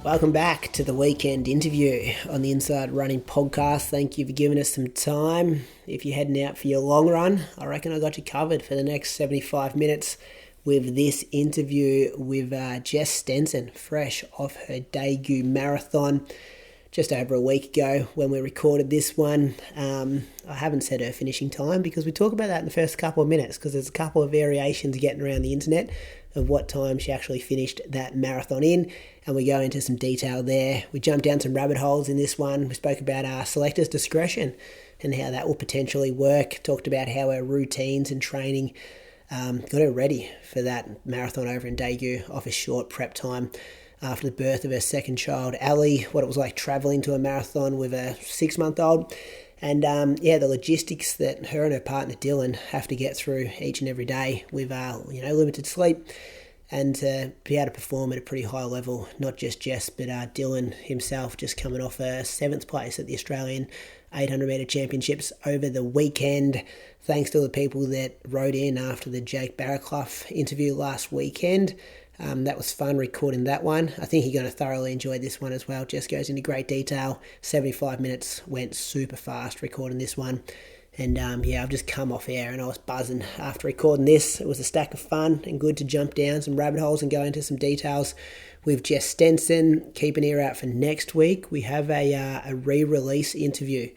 Welcome back to the weekend interview on the Inside Running podcast. Thank you for giving us some time. If you're heading out for your long run, I reckon I got you covered for the next 75 minutes with this interview with Jess Stenson, fresh off her debut marathon just over a week ago when we recorded this one. I haven't said her finishing time because we talk about that in the first couple of minutes because there's a couple of variations getting around the internet of what time she actually finished that marathon in, and we go into some detail there. We jump down some rabbit holes in this one. We spoke about our selector's discretion and how that will potentially work. Talked about how our routines and training got her ready for that marathon over in Daegu off a short prep time after the birth of her second child, Ali, what it was like travelling to a marathon with a 6-month-old. And the logistics that her and her partner Dylan have to get through each and every day with limited sleep, and to be able to perform at a pretty high level. Not just Jess, but Dylan himself just coming off a 7th place at the Australian 800 metre championships over the weekend. Thanks to the people that wrote in after the Jake Barraclough interview last weekend. That was fun recording that one. I think you're going to thoroughly enjoy this one as well. Jess goes into great detail. 75 minutes, went super fast recording this one. And I've just come off air and I was buzzing after recording this. It was a stack of fun and good to jump down some rabbit holes and go into some details with Jess Stenson. Keep an ear out for next week. We have a re-release interview.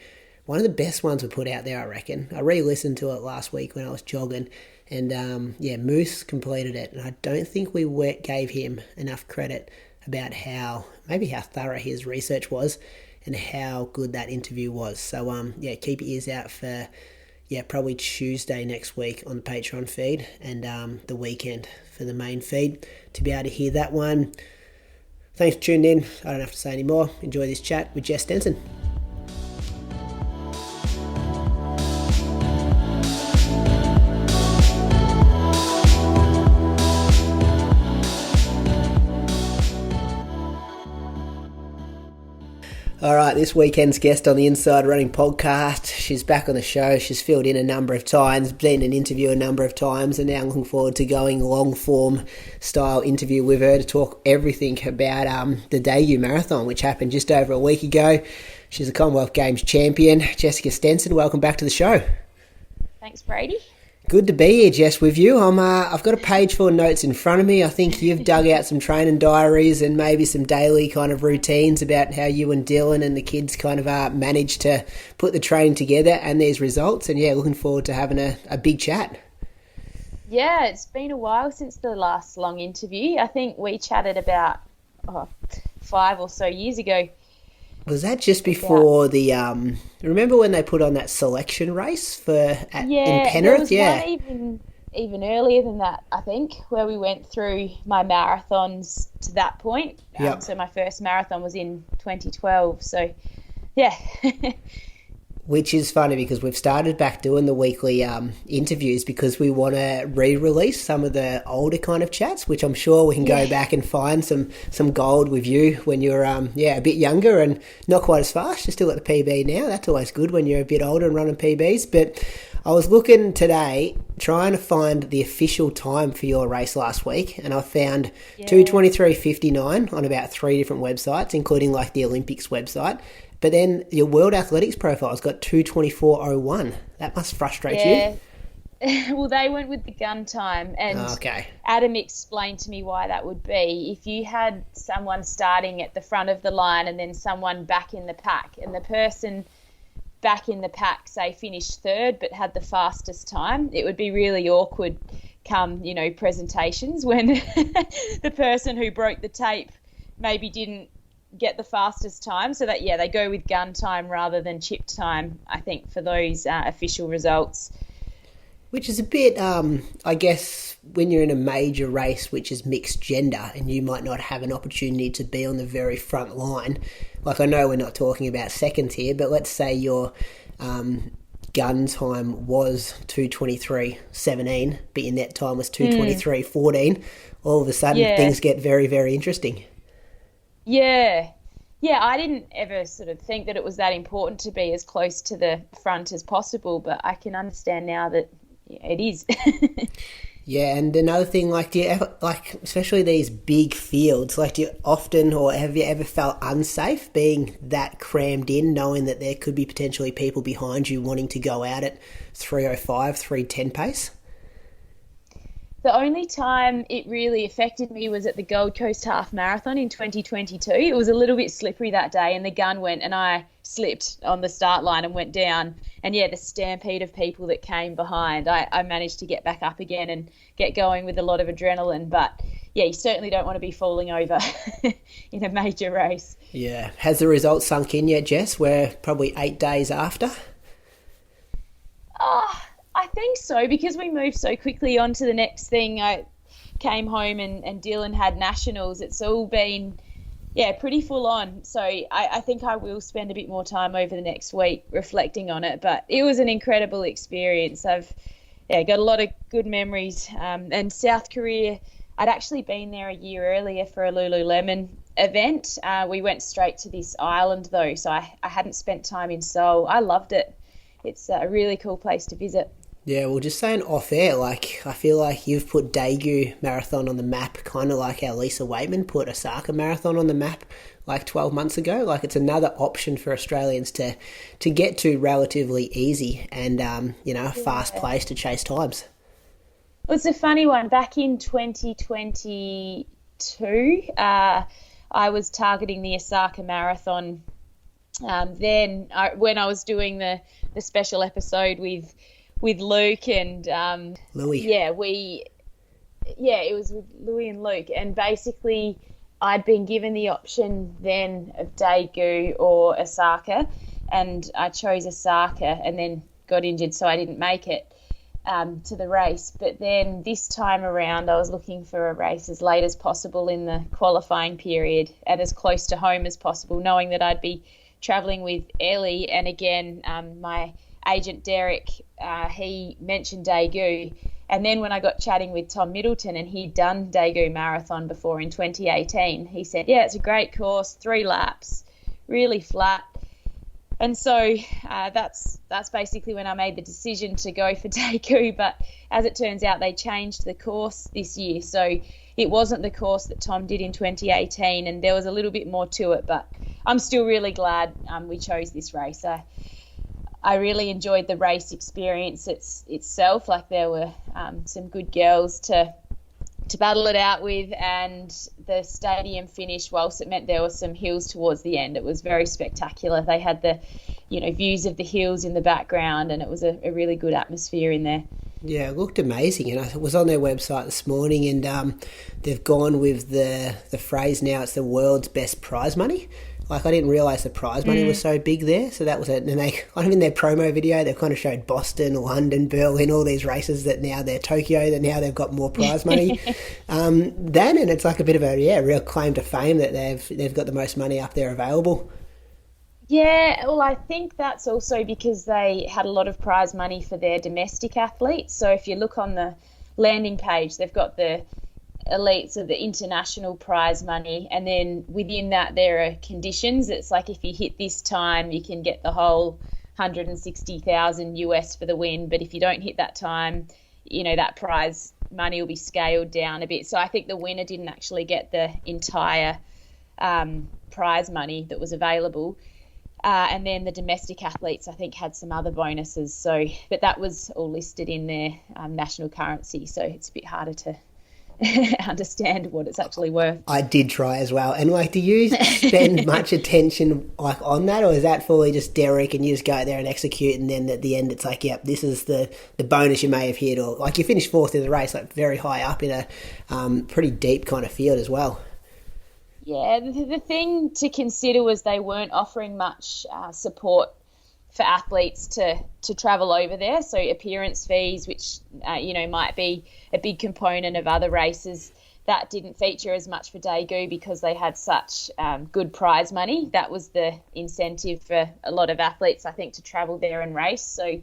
One of the best ones we put out there, I reckon. I re-listened to it last week when I was jogging. And Moose completed it. And I don't think we gave him enough credit about how thorough his research was and how good that interview was. So, keep your ears out for, probably Tuesday next week on the Patreon feed and the weekend for the main feed to be able to hear that one. Thanks for tuning in. I don't have to say any more. Enjoy this chat with Jess Stenson. All right, this weekend's guest on the Inside Running podcast, she's back on the show. She's filled in a number of times, been in an interview a number of times, and now I'm looking forward to going long-form style interview with her to talk everything about the Daegu Marathon, which happened just over a week ago. She's a Commonwealth Games champion. Jessica Stenson, welcome back to the show. Thanks, Brady. Good to be here, Jess, with you. I've got a page full of notes in front of me. I think you've dug out some training diaries and maybe some daily kind of routines about how you and Dylan and the kids kind of managed to put the training together and these results. And, looking forward to having a big chat. Yeah, it's been a while since the last long interview. I think we chatted about 5 or so years ago. Was that just before the remember when they put on that selection race in Penrith? There was one even earlier than that, I think, where we went through my marathons to that point. So my first marathon was in 2012. So, yeah. Which is funny because we've started back doing the weekly interviews because we want to re-release some of the older kind of chats, which I'm sure we can go back and find some gold with you when you're a bit younger and not quite as fast. You're still at the PB now. That's always good when you're a bit older and running PBs. But I was looking today trying to find the official time for your race last week, and I found 2:23:59 on about 3 different websites, including like the Olympics website. But then your World Athletics profile's got 2:24:01. That must frustrate you. Well, they went with the gun time, and Adam explained to me why that would be. If you had someone starting at the front of the line and then someone back in the pack, and the person back in the pack, say, finished third but had the fastest time, it would be really awkward come, presentations when the person who broke the tape maybe didn't get the fastest time. So that, they go with gun time rather than chip time, I think, for those official results. Which is a bit, I guess, when you're in a major race which is mixed gender and you might not have an opportunity to be on the very front line. Like, I know we're not talking about seconds here, but let's say your gun time was 2:23:17, but your net time was 2:23:14. All of a sudden, things get very, very interesting. Yeah, I didn't ever sort of think that it was that important to be as close to the front as possible, but I can understand now that it is. Yeah, and another thing, like, do you ever, like, especially these big fields, like, do you often, or have you ever felt unsafe being that crammed in, knowing that there could be potentially people behind you wanting to go out at 3:05, 3:10 pace? The only time it really affected me was at the Gold Coast Half Marathon in 2022. It was a little bit slippery that day, and the gun went, and I slipped on the start line and went down. And yeah, the stampede of people that came behind, I managed to get back up again and get going with a lot of adrenaline. But yeah, you certainly don't want to be falling over in a major race. Yeah. Has the result sunk in yet, Jess? We're probably 8 days after. I think so, because we moved so quickly on to the next thing. I came home and Dylan had nationals. It's all been, pretty full on. So I think I will spend a bit more time over the next week reflecting on it. But it was an incredible experience. I've got a lot of good memories. And South Korea, I'd actually been there a year earlier for a Lululemon event. We went straight to this island though, so I hadn't spent time in Seoul. I loved it. It's a really cool place to visit. Yeah, well, just saying off air, like, I feel like you've put Daegu Marathon on the map, kind of like how Lisa Waitman put Osaka Marathon on the map like 12 months ago. Like, it's another option for Australians to get to relatively easy and, a fast place to chase times. Well, it's a funny one. Back in 2022, I was targeting the Osaka Marathon. When I was doing the special episode with Luke and Louis. it was with Louis and Luke, and basically I'd been given the option then of Daegu or Osaka, and I chose Osaka and then got injured, so I didn't make it to the race. But then this time around I was looking for a race as late as possible in the qualifying period and as close to home as possible, knowing that I'd be travelling with Ellie. And again, my agent Derek, he mentioned Daegu, and then when I got chatting with Tom Middleton, and he'd done Daegu Marathon before in 2018, he said, it's a great course, 3 laps, really flat. And so that's basically when I made the decision to go for Daegu. But as it turns out, they changed the course this year, so it wasn't the course that Tom did in 2018, and there was a little bit more to it. But I'm still really glad we chose this race. I really enjoyed the race experience itself. Like, there were some good girls to battle it out with, and the stadium finish, whilst it meant there were some hills towards the end, it was very spectacular. They had the views of the hills in the background, and it was a really good atmosphere in there. Yeah, it looked amazing, and I was on their website this morning, and they've gone with the phrase now, it's the world's best prize money. Like, I didn't realise the prize money was so big there. So that was it. And they kind of, in their promo video, they kind of showed Boston, London, Berlin, all these races that now they're Tokyo, that now they've got more prize money than. And it's like a bit of a real claim to fame that they've got the most money up there available. Yeah, well, I think that's also because they had a lot of prize money for their domestic athletes. So if you look on the landing page, they've got the elites of the international prize money, and then within that there are conditions. It's like, if you hit this time you can get the whole 160,000 US for the win, but if you don't hit that time, that prize money will be scaled down a bit. So I think the winner didn't actually get the entire prize money that was available, and then the domestic athletes I think had some other bonuses. So, but that was all listed in their national currency, so it's a bit harder to understand what it's actually worth. I did try as well. And do you spend much attention on that, or is that fully just Derek and you just go there and execute, and then at the end it's like, yep, this is the bonus you may have hit, or you finished 4th in the race, very high up in a pretty deep kind of field as well? Yeah, the thing to consider was they weren't offering much support for athletes to travel over there. So appearance fees, which, might be a big component of other races, that didn't feature as much for Daegu because they had such good prize money. That was the incentive for a lot of athletes, I think, to travel there and race. So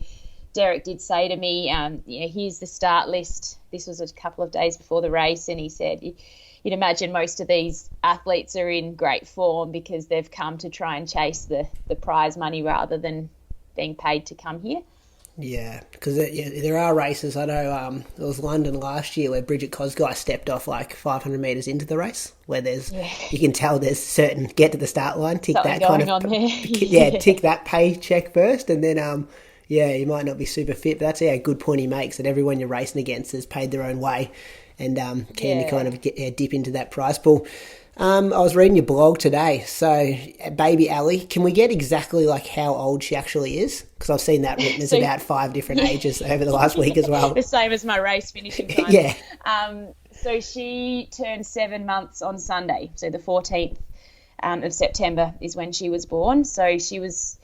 Derek did say to me, here's the start list. This was a couple of days before the race, and he said, you'd imagine most of these athletes are in great form because they've come to try and chase the prize money rather than being paid to come here. Yeah, because there are races. I know it was London last year where Bridget Kosgei stepped off like 500 metres into the race, where you can tell there's certain get to the start line, tick something that kind of on there. tick that paycheck first, and then you might not be super fit, but that's a good point he makes, that everyone you're racing against has paid their own way, and can you kind of dip into that prize pool. I was reading your blog today. So, baby Ali, can we get exactly like how old she actually is? Because I've seen that written as about 5 different ages over the last week as well. The same as my race finishing time. Yeah. So she turned 7 months on Sunday. So the 14th of September is when she was born. So she was,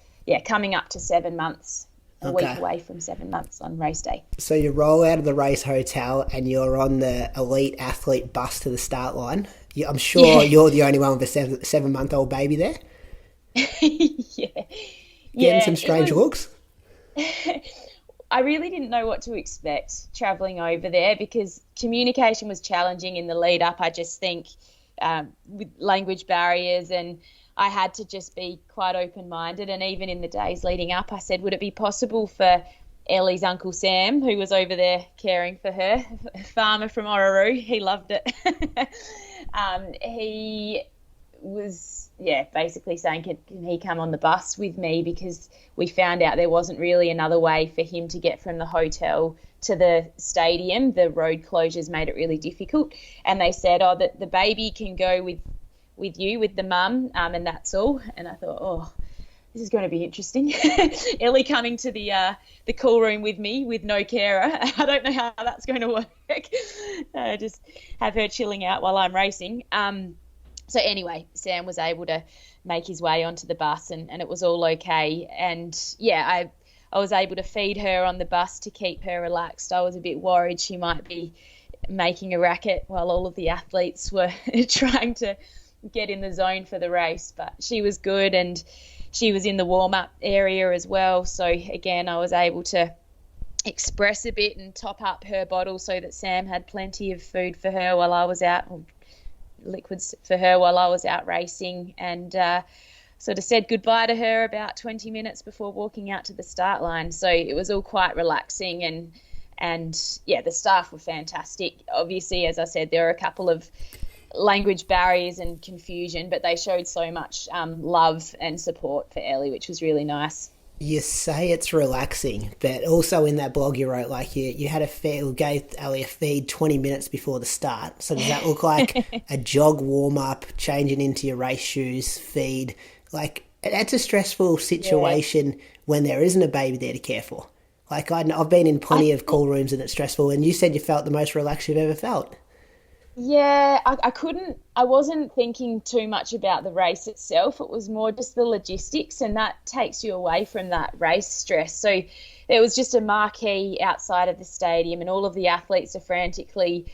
coming up to 7 months. A week away from 7 months on race day. So you roll out of the race hotel and you're on the elite athlete bus to the start line. I'm sure you're the only one with a 7-month-old baby there. Getting some strange looks. I really didn't know what to expect travelling over there because communication was challenging in the lead up. I just think with language barriers, and I had to just be quite open-minded. And even in the days leading up, I said, would it be possible for Ellie's Uncle Sam, who was over there caring for her, a farmer from Orroroo, he loved it. He was, basically saying, can he come on the bus with me? Because we found out there wasn't really another way for him to get from the hotel to the stadium. The road closures made it really difficult. And they said, that the baby can go with you, with the mum, and that's all. And I thought, this is going to be interesting. Ellie coming to the cool room with me with no carer. I don't know how that's going to work. Just have her chilling out while I'm racing. So anyway, Sam was able to make his way onto the bus and it was all okay. And I was able to feed her on the bus to keep her relaxed. I was a bit worried she might be making a racket while all of the athletes were trying to get in the zone for the race, but she was good and she was in the warm-up area as well. So again, I was able to express a bit and top up her bottle so that Sam had plenty of food for her while I was out, or liquids for her while I was out racing, and sort of said goodbye to her about 20 minutes before walking out to the start line. So it was all quite relaxing, and the staff were fantastic. Obviously, as I said, there were a couple of language barriers and confusion, but they showed so much love and support for Ellie, which was really nice. You say it's relaxing, but also in that blog you wrote, like you had gave Ellie a feed 20 minutes before the start. So does that look like a jog warm-up, changing into your race shoes, feed? Like, that's a stressful situation when there isn't a baby there to care for. Like, I've been in plenty of call rooms and it's stressful, and you said you felt the most relaxed you've ever felt. Yeah, I wasn't thinking too much about the race itself. It was more just the logistics, and that takes you away from that race stress. So there was just a marquee outside of the stadium and all of the athletes are frantically,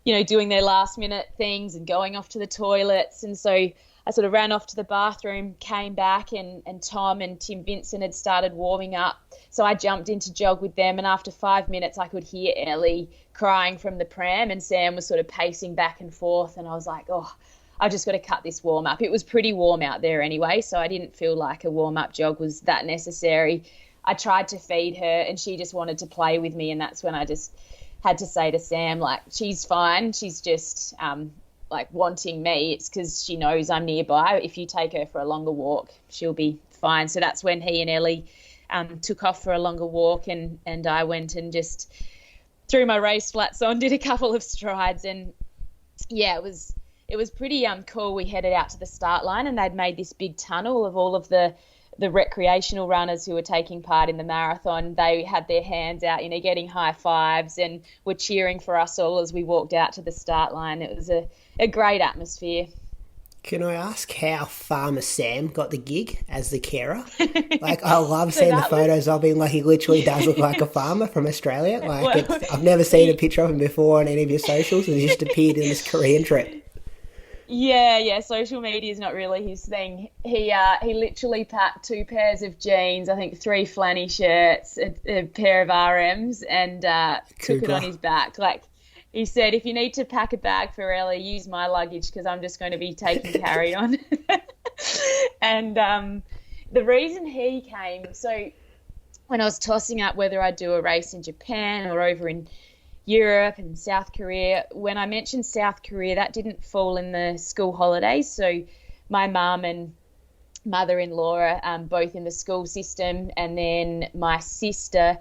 doing their last minute things and going off to the toilets. And so I sort of ran off to the bathroom, came back, and Tom and Tim Vincent had started warming up. So I jumped into jog with them, and after 5 minutes I could hear Ellie crying from the pram, and Sam was sort of pacing back and forth, and I was like, I've just got to cut this warm up. It was pretty warm out there anyway, so I didn't feel like a warm up jog was that necessary. I tried to feed her and she just wanted to play with me, and that's when I just had to say to Sam, like, she's fine, she's just wanting me. It's because she knows I'm nearby. If you take her for a longer walk, she'll be fine. So that's when he and Ellie took off for a longer walk, and I went and just threw my race flats on, did a couple of strides, and it was pretty cool. We headed out to the start line, and they'd made this big tunnel of all of the recreational runners who were taking part in the marathon. They had their hands out, getting high fives, and were cheering for us all as we walked out to the start line. It was a great atmosphere. Can I ask how Farmer Sam got the gig as the carer? Like, I love seeing the photos of him. Like, he literally does look like a farmer from Australia. Like, I've never seen a picture of him before on any of your socials, and he just appeared in this Korean trip. Yeah, social media is not really his thing. He literally packed 2 pairs of jeans, I think 3 flanny shirts, a pair of RMs, and took it on his back. Like, he said, if you need to pack a bag for Ellie, use my luggage because I'm just going to be taking carry on. And the reason he came, so when I was tossing up whether I'd do a race in Japan or over in Europe and South Korea. When I mentioned South Korea, that didn't fall in the school holidays. So my mum and mother-in-law are both in the school system, and then my sister,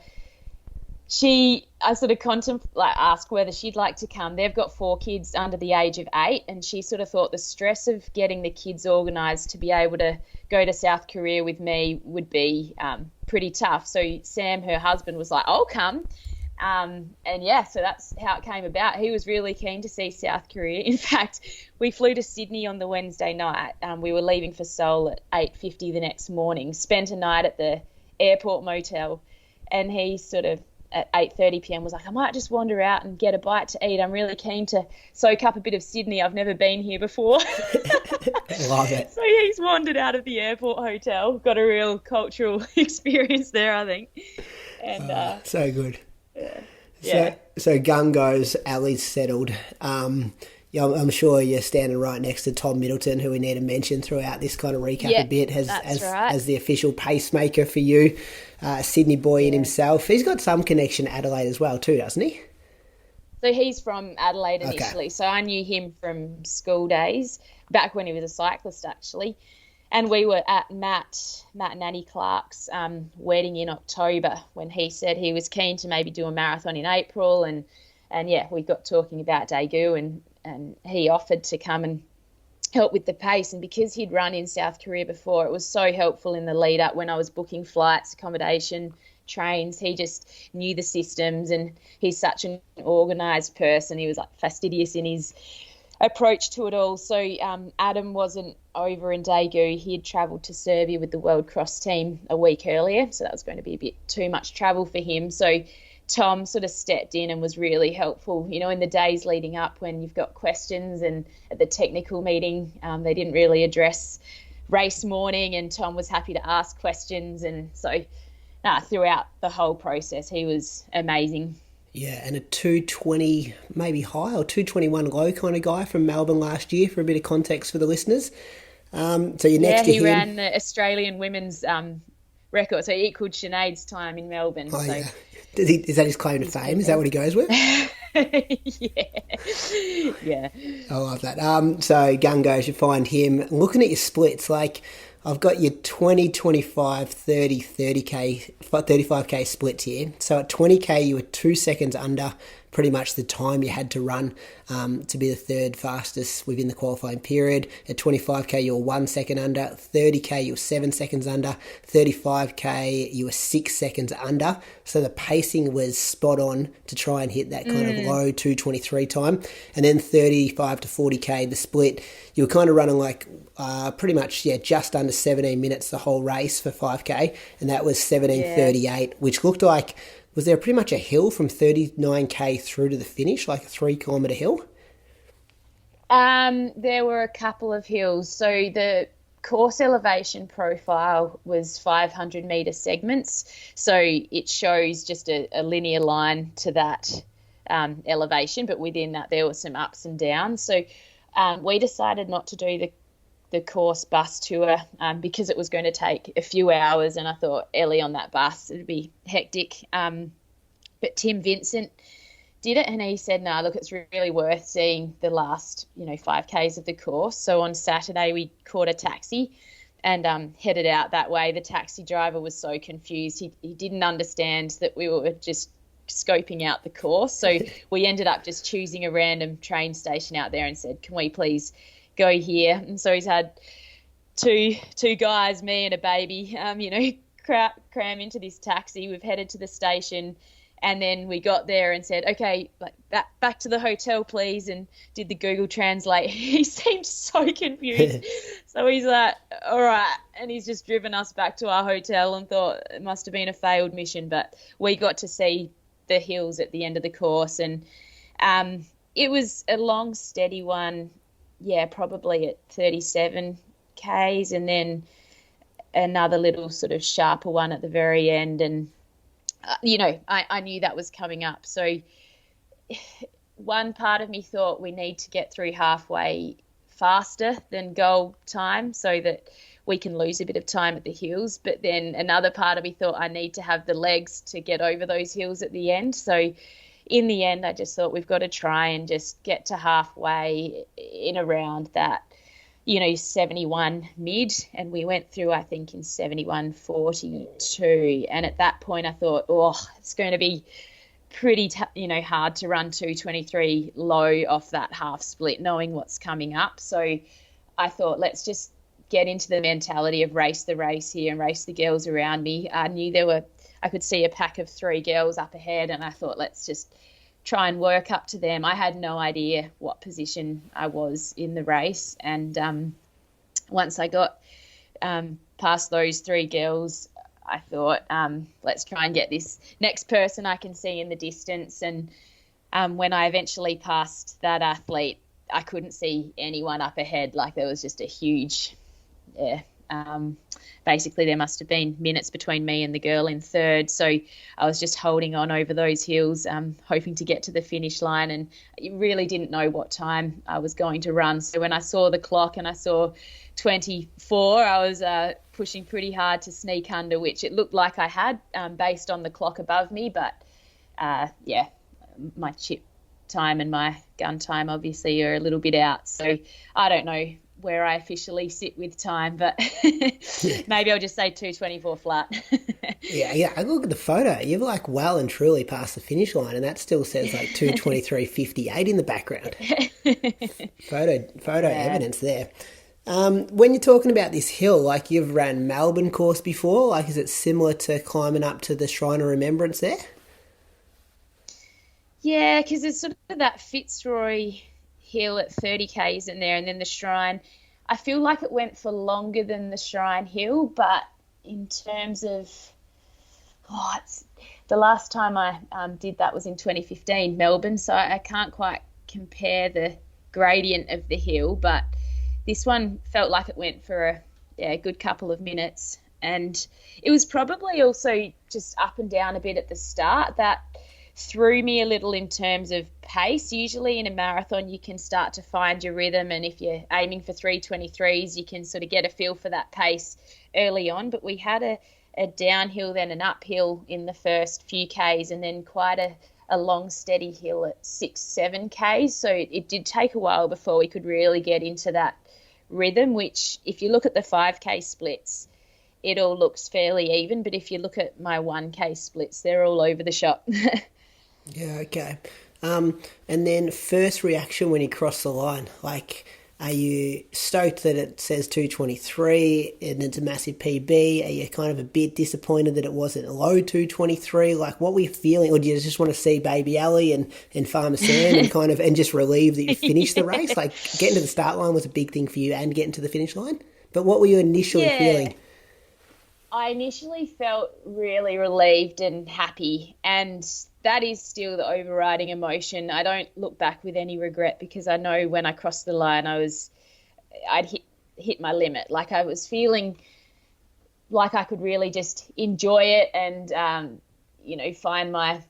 I sort of asked whether she'd like to come. They've got 4 kids under the age of 8, and she sort of thought the stress of getting the kids organised to be able to go to South Korea with me would be pretty tough. So Sam, her husband, was like, I'll come. So that's how it came about. He was really keen to see South Korea. In fact, we flew to Sydney on the Wednesday night. We were leaving for Seoul at 8:50 the next morning, spent a night at the airport motel, and he sort of at 8:30 p.m. was like, I might just wander out and get a bite to eat. I'm really keen to soak up a bit of Sydney. I've never been here before. Love it. So he's wandered out of the airport hotel, got a real cultural experience there, I think. And so good. Yeah. So gun goes, Ali's settled. I'm sure you're standing right next to Tom Middleton, who we need to mention throughout this kind of recap a bit, as the official pacemaker for you, Sydney boy in himself. He's got some connection to Adelaide as well too, doesn't he? So he's from Adelaide initially. Okay. So I knew him from school days, back when he was a cyclist actually. And we were at Matt and Annie Clark's wedding in October, when he said he was keen to maybe do a marathon in April. And we got talking about Daegu, and he offered to come and help with the pace. And because he'd run in South Korea before, it was so helpful in the lead up when I was booking flights, accommodation, trains. He just knew the systems, and he's such an organised person. He was like fastidious in his approach to it all. So Adam wasn't over in Daegu. He had travelled to Serbia with the World Cross team a week earlier, so that was going to be a bit too much travel for him. So Tom sort of stepped in and was really helpful, in the days leading up when you've got questions, and at the technical meeting they didn't really address race morning, and Tom was happy to ask questions. And so throughout the whole process he was amazing. Yeah, and a 220 maybe high or 221 low kind of guy from Melbourne last year, for a bit of context for the listeners. So you're next to him. Yeah, he ran the Australian women's record, so he equalled Sinead's time in Melbourne. Oh, so. Yeah. Is that his claim to fame? Is that what he goes with? Yeah. I love that. So gun goes, you find him. Looking at your splits, like I've got your 20, 25, 30, 30K, 35K splits here. So at 20K, you were 2 seconds under pretty much the time you had to run to be the third fastest within the qualifying period. At 25K, you were 1 second under. 30K, you were 7 seconds under. 35K, you were 6 seconds under. So the pacing was spot on to try and hit that kind of low 2:23 time. And then 35 to 40K, the split, you were kind of running like pretty much, just under 17 minutes the whole race for 5K. And that was 17:38, which looked like, was there pretty much a hill from 39K through to the finish, like a 3 kilometre hill? There were a couple of hills. So the course elevation profile was 500 metre segments. So it shows just a linear line to that elevation, but within that there were some ups and downs. So we decided not to do the course bus tour because it was going to take a few hours, and I thought Ellie on that bus, it'd be hectic. But Tim Vincent did it, and he said, no, look, it's really worth seeing the last 5Ks of the course. So on Saturday we caught a taxi and headed out that way. The taxi driver was so confused. He didn't understand that we were just scoping out the course. So we ended up just choosing a random train station out there and said, can we please go here? And so he's had two guys, me and a baby, cram into this taxi. We've headed to the station, and then we got there and said, okay, back to the hotel, please, and did the Google Translate. He seemed so confused. So he's like, all right, and he's just driven us back to our hotel, and thought it must have been a failed mission. But we got to see the hills at the end of the course, and it was a long, steady one. Yeah, probably at 37 Ks, and then another little sort of sharper one at the very end. And, I knew that was coming up. So one part of me thought we need to get through halfway faster than goal time so that we can lose a bit of time at the hills. But then another part of me thought I need to have the legs to get over those hills at the end. So in the end, I just thought we've got to try and just get to halfway in around that, 71 mid, and we went through, I think, in 71.42. And at that point I thought, it's going to be pretty hard to run 2:23 low off that half split, knowing what's coming up. So I thought, let's just get into the mentality of race the race here and race the girls around me. I knew I could see a pack of 3 girls up ahead, and I thought, let's just try and work up to them. I had no idea what position I was in the race, and once I got past those 3 girls, I thought, let's try and get this next person I can see in the distance. And when I eventually passed that athlete, I couldn't see anyone up ahead. Like, there was just a huge, basically there must have been minutes between me and the girl in third. So I was just holding on over those hills, hoping to get to the finish line, and really didn't know what time I was going to run. So when I saw the clock and I saw 24, I was pushing pretty hard to sneak under, which it looked like I had based on the clock above me. But my chip time and my gun time obviously are a little bit out. So I don't know where I officially sit with time, but maybe I'll just say 2:24 flat. Yeah. I look at the photo. You've well and truly passed the finish line, and that still says 2:23.58 in the background. Photo evidence there. When you're talking about this hill, you've ran Melbourne course before, is it similar to climbing up to the Shrine of Remembrance there? Yeah, because there's sort of that Fitzroy hill at 30 k's in there, and then the Shrine. I feel like it went for longer than the Shrine hill, but in terms of the last time I did that was in 2015 Melbourne, so I can't quite compare the gradient of the hill, but this one felt like it went for a good couple of minutes, and it was probably also just up and down a bit at the start that threw me a little in terms of pace. Usually in a marathon you can start to find your rhythm, and if you're aiming for 3:23s you can sort of get a feel for that pace early on, but we had a downhill, then an uphill in the first few k's, and then quite a long steady hill at 6-7 k's, so it did take a while before we could really get into that rhythm, which if you look at the 5k splits it all looks fairly even, but if you look at my 1k splits they're all over the shop. Yeah, okay. And then first reaction when you cross the line, are you stoked that it says 2:23 and it's a massive PB? Are you kind of a bit disappointed that it wasn't a low 2:23? What were you feeling? Or do you just want to see Baby Ali and Farmer Sam and just relieve that you finished the race? Getting to the start line was a big thing for you and getting to the finish line. But what were you initially feeling? I initially felt really relieved and happy, and that is still the overriding emotion. I don't look back with any regret, because I know when I crossed the line I'd hit my limit. I was feeling like I could really just enjoy it and find my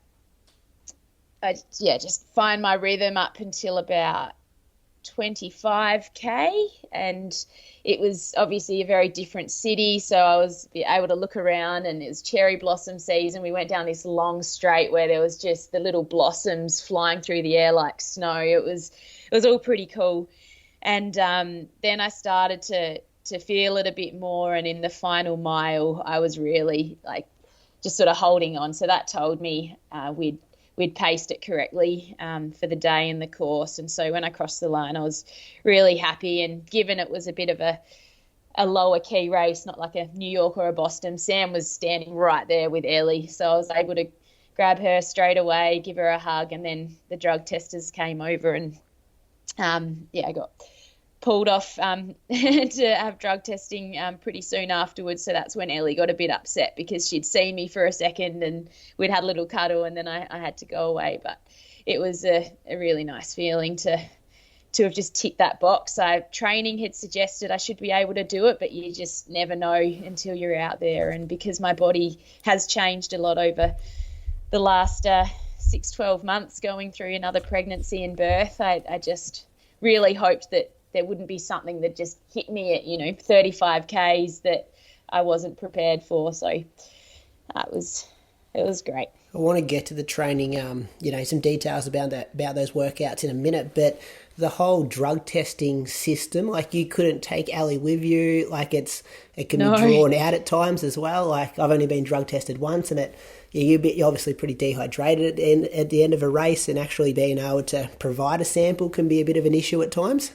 rhythm up until about 25k, and it was obviously a very different city, so I was able to look around, and it was cherry blossom season. We went down this long straight where there was just the little blossoms flying through the air like snow. It was all pretty cool, and then I started to feel it a bit more, and in the final mile I was really just sort of holding on, so that told me we'd paced it correctly for the day in the course. And so when I crossed the line I was really happy, and given it was a bit of a lower key race, not like a New York or a Boston, Sam was standing right there with Ellie, so I was able to grab her straight away, give her a hug, and then the drug testers came over, and I got pulled off to have drug testing pretty soon afterwards. So that's when Ellie got a bit upset, because she'd seen me for a second and we'd had a little cuddle, and then I had to go away. But it was a really nice feeling to have just ticked that box. Training had suggested I should be able to do it, but you just never know until you're out there. And because my body has changed a lot over the last 6-12 months, going through another pregnancy and birth, I just really hoped that there wouldn't be something that just hit me at 35 Ks that I wasn't prepared for. So it was great. I want to get to the training, some details about those workouts in a minute, but the whole drug testing system, like you couldn't take Ali with you, like it can be drawn out at times as well. Like I've only been drug tested once, and you're obviously pretty dehydrated at the end of a race, and actually being able to provide a sample can be a bit of an issue at times.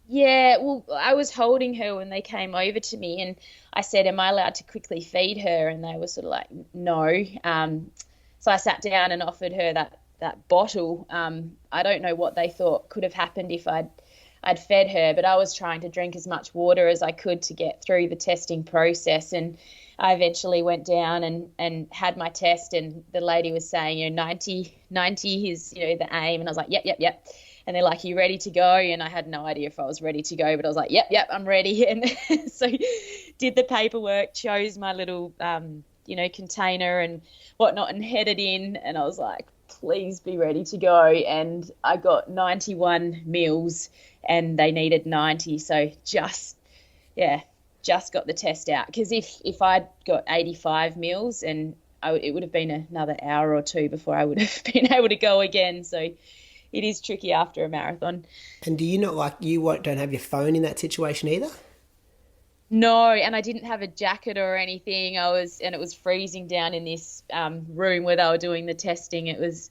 Yeah, well, I was holding her when they came over to me, and I said, am I allowed to quickly feed her? And they were sort of like, no. So I sat down and offered her that bottle. I don't know what they thought could have happened if I'd fed her, but I was trying to drink as much water as I could to get through the testing process. And I eventually went down and had my test, and the lady was saying, 90 is, the aim. And I was like, yep. And they're like, are you ready to go? And I had no idea if I was ready to go, but I was like, yep, I'm ready. And so did the paperwork, chose my little, container and whatnot, and headed in. And I was like, please be ready to go. And I got 91 mils and they needed 90. So just got the test out. Because if I'd got 85 mils, and it would have been another hour or two before I would have been able to go again. So it is tricky after a marathon. And do you not don't have your phone in that situation either? No, and I didn't have a jacket or anything. It was freezing down in this room where they were doing the testing. It was,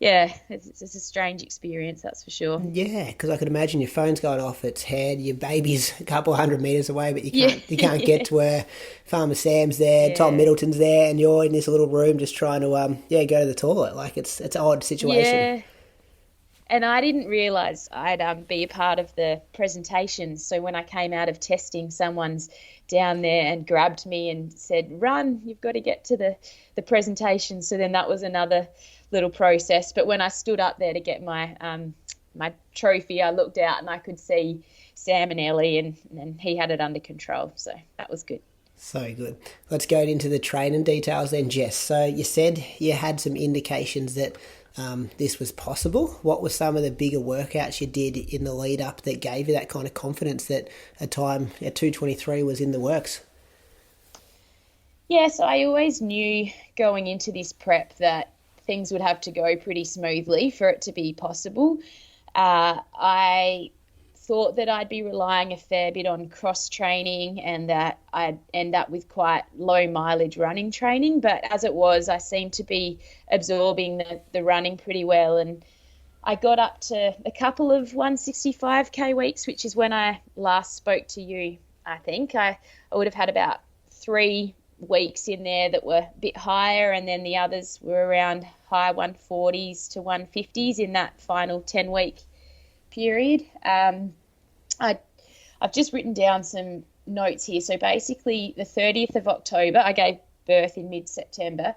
it's a strange experience, that's for sure. Yeah, because I could imagine your phone's going off its head, your baby's a couple hundred metres away, but you can't get to where Farmer Sam's there, Tom Middleton's there, and you're in this little room just trying to go to the toilet. Like it's an odd situation. Yeah. And I didn't realise I'd be a part of the presentation. So when I came out of testing, someone's down there and grabbed me and said, run, you've got to get to the presentation. So then that was another little process. But when I stood up there to get my my trophy, I looked out and I could see Sam and Ellie, and he had it under control. So that was good. So good. Let's go into the training details then, Jess. So you said you had some indications that this was possible. What were some of the bigger workouts you did in the lead up that gave you that kind of confidence that a time at 2:23 was in the works? Yes, I always knew going into this prep that things would have to go pretty smoothly for it to be possible. I thought that I'd be relying a fair bit on cross training and that I'd end up with quite low mileage running training, but as it was, I seemed to be absorbing the running pretty well, and I got up to a couple of 165k weeks, which is when I last spoke to you. I think I would have had about 3 weeks in there that were a bit higher, and then the others were around high 140s to 150s in that final 10-week period. I've just written down some notes here. So basically the 30th of October, I gave birth in mid-September.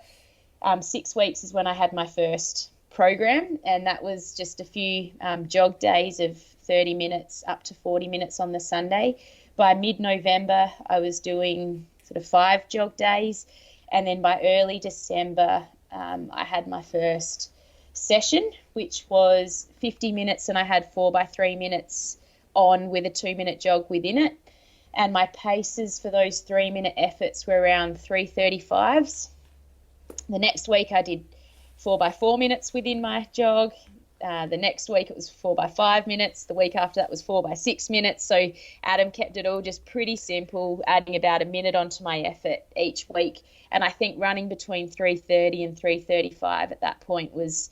6 weeks is when I had my first program, and that was just a few jog days of 30 minutes up to 40 minutes on the Sunday. By mid-November, I was doing sort of 5 jog days, and then by early December, I had my first session, which was 50 minutes, and I had 4x3 minutes on with a 2-minute jog within it. And my paces for those 3-minute efforts were around 3:35s. The next week I did 4x4 minutes within my jog. The next week it was 4x5 minutes. The week after that was 4x6 minutes. So Adam kept it all just pretty simple, adding about a minute onto my effort each week. And I think running between 3:30 and 3:35 at that point was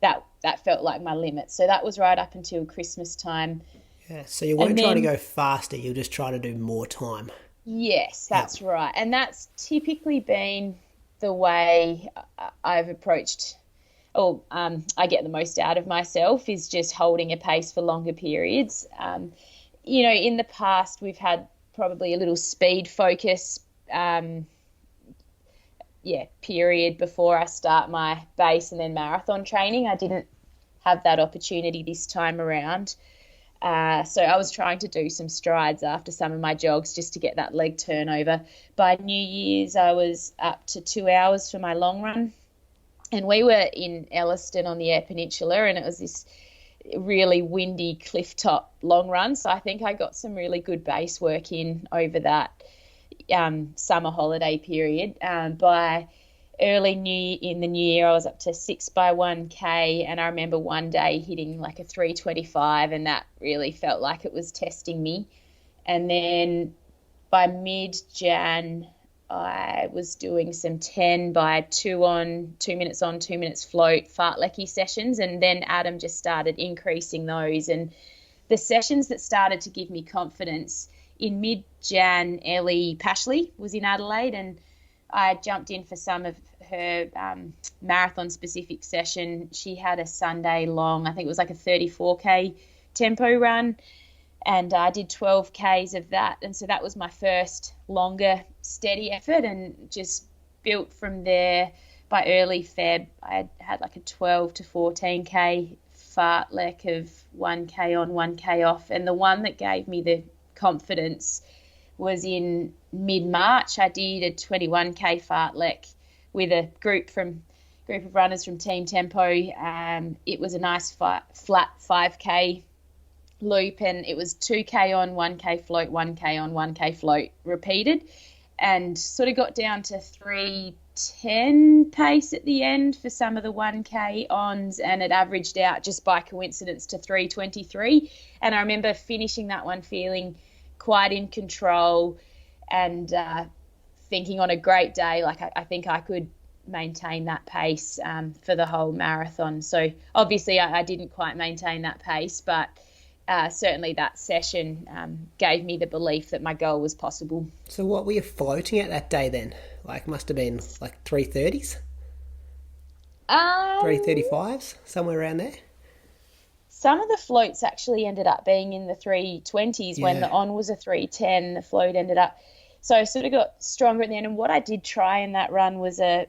that felt like my limit. So that was right up until Christmas time. Yeah, so you weren't trying to go faster, you were just trying to do more time. Yes, that's right. And that's typically been the way I've approached, I get the most out of myself, is just holding a pace for longer periods. In the past, we've had probably a little speed focus period before I start my base and then marathon training. I didn't have that opportunity this time around. So I was trying to do some strides after some of my jogs just to get that leg turnover. By New Year's, I was up to 2 hours for my long run. And we were in Elliston on the Eyre Peninsula, and it was this really windy cliff top long run. So I think I got some really good base work in over that summer holiday period. By early in the new year, I was up to 6 by 1K, and I remember one day hitting like a 3:25, and that really felt like it was testing me. And then by mid-Jan, I was doing some 10 by 2 on, 2 minutes on, 2 minutes float fartlek sessions, and then Adam just started increasing those. And the sessions that started to give me confidence, in mid-Jan, Ellie Pashley was in Adelaide, and I jumped in for some of her marathon-specific session. She had a Sunday long, I think it was like a 34K tempo run, and I did 12 Ks of that. And so that was my first longer steady effort, and just built from there. By early Feb, I had like a 12 to 14K fartlek of 1K on, 1K off. And the one that gave me the confidence was in mid-March. I did a 21K fartlek with a group of runners from Team Tempo. It was a nice flat 5K loop, and it was 2K on, 1K float, 1K on, 1K float repeated, and sort of got down to 3:10 pace at the end for some of the 1K ons, and it averaged out just by coincidence to 3:23. And I remember finishing that one feeling quite in control, and thinking on a great day, like I think I could maintain that pace for the whole marathon. So obviously I didn't quite maintain that pace, but certainly that session gave me the belief that my goal was possible. So what were you floating at that day then? Like, must have been like 3:30s? 3:35s, somewhere around there? Some of the floats actually ended up being in the 3:20s. When the on was a 3:10, the float ended up. So I sort of got stronger at the end. And what I did try in that run was the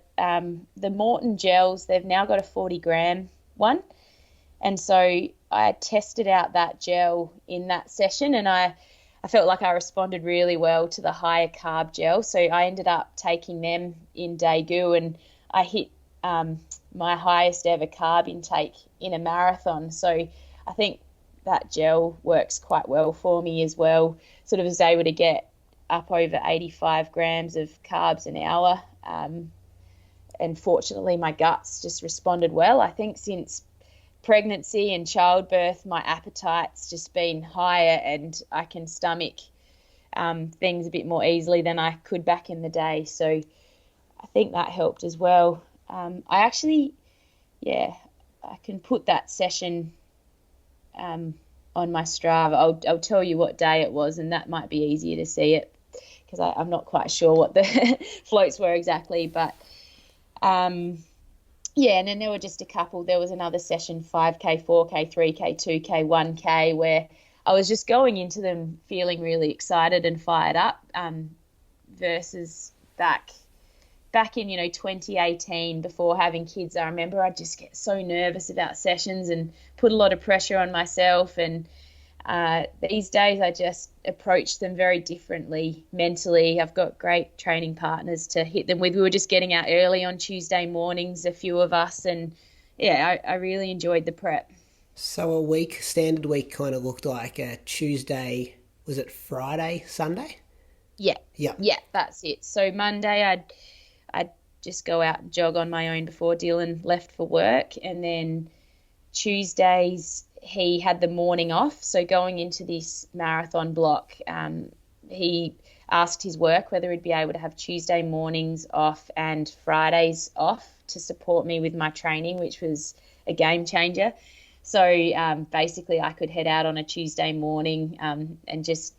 Morton gels. They've now got a 40-gram one. And so I tested out that gel in that session, and I felt like I responded really well to the higher carb gel. So I ended up taking them in Daegu, and I hit my highest ever carb intake in a marathon. So I think that gel works quite well for me as well. Sort of was able to get up over 85 grams of carbs an hour. And fortunately, my guts just responded well. I think since pregnancy and childbirth, my appetite's just been higher, and I can stomach things a bit more easily than I could back in the day. So I think that helped as well. I actually, I can put that session on my Strava. I'll tell you what day it was, and that might be easier to see it, because I'm not quite sure what the floats were exactly. But and then there were just a couple. There was another session, 5K, 4K, 3K, 2K, 1K, where I was just going into them feeling really excited and fired up, versus back in 2018, before having kids. I remember I'd just get so nervous about sessions and put a lot of pressure on myself, and these days I just approach them very differently mentally. I've got great training partners to hit them with. We were just getting out early on Tuesday mornings, a few of us, and I really enjoyed the prep. So a standard week kind of looked like a Tuesday, was it Friday, Sunday? Yeah, that's it. So Monday I'd just go out and jog on my own before Dylan left for work, and then Tuesdays he had the morning off. So going into this marathon block, he asked his work whether he'd be able to have Tuesday mornings off and Fridays off to support me with my training, which was a game changer. So basically I could head out on a Tuesday morning and just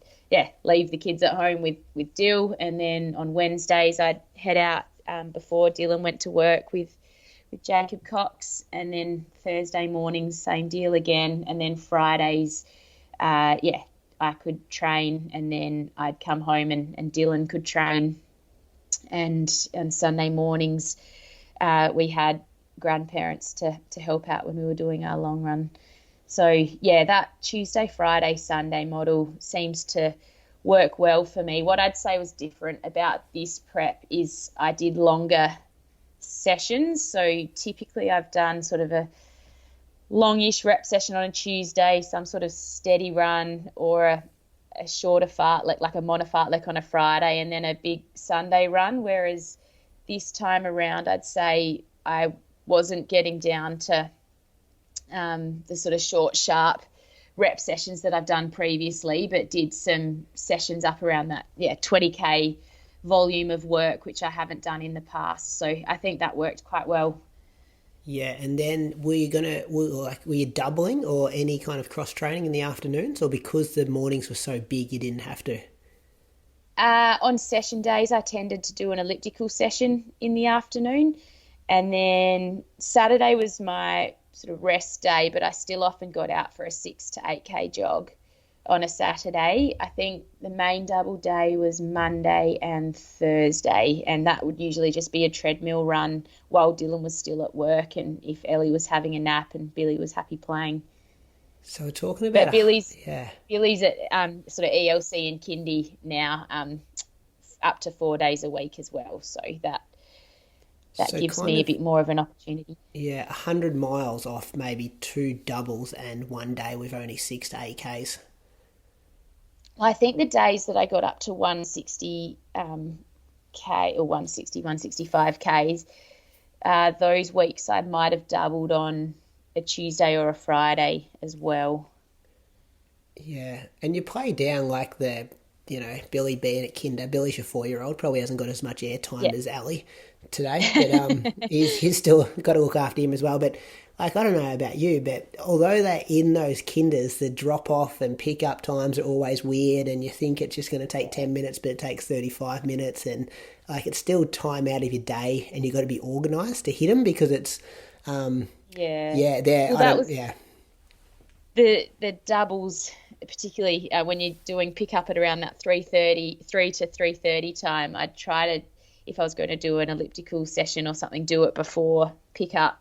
leave the kids at home with Dill, and then on Wednesdays I'd head out before Dylan went to work with Jacob Cox, and then Thursday mornings, same deal again, and then Fridays, I could train, and then I'd come home and Dylan could train, and Sunday mornings we had grandparents to help out when we were doing our long run. So that Tuesday, Friday, Sunday model seems to work well for me. What I'd say was different about this prep is I did longer sessions. So typically I've done sort of a longish rep session on a Tuesday, some sort of steady run, or a shorter fartlek, like a monofartlek on a Friday, and then a big Sunday run. Whereas this time around, I'd say I wasn't getting down to the sort of short, sharp rep sessions that I've done previously, but did some sessions up around that 20k volume of work, which I haven't done in the past. So I think that worked quite well. Yeah, and then were you doubling or any kind of cross training in the afternoons, or because the mornings were so big you didn't have to? On session days, I tended to do an elliptical session in the afternoon, and then Saturday was my sort of rest day, but I still often got out for a 6 to 8k jog on a Saturday. I think the main double day was Monday and Thursday, and that would usually just be a treadmill run while Dylan was still at work and if Ellie was having a nap and Billy was happy playing. So we're talking about... But Billy's at sort of ELC and kindy now, up to 4 days a week as well, so that gives me a bit more of an opportunity. Yeah, 100 miles off maybe 2 doubles and 1 day with only 6 to 8Ks. I think the days that I got up to 160 K or 165 Ks, those weeks I might have doubled on a Tuesday or a Friday as well. Yeah, and you play down like Billy being at kinder. Billy's your 4-year-old, probably hasn't got as much airtime as Ali today, but he's still got to look after him as well. But like, I don't know about you, but although they're in those kinders, the drop off and pick up times are always weird, and you think it's just going to take 10 minutes, but it takes 35 minutes, and like it's still time out of your day, and you've got to be organised to hit them because it's the doubles, particularly when you're doing pick up at around that 3 to 3:30 time. I'd try to, if I was going to do an elliptical session or something, do it before pick up.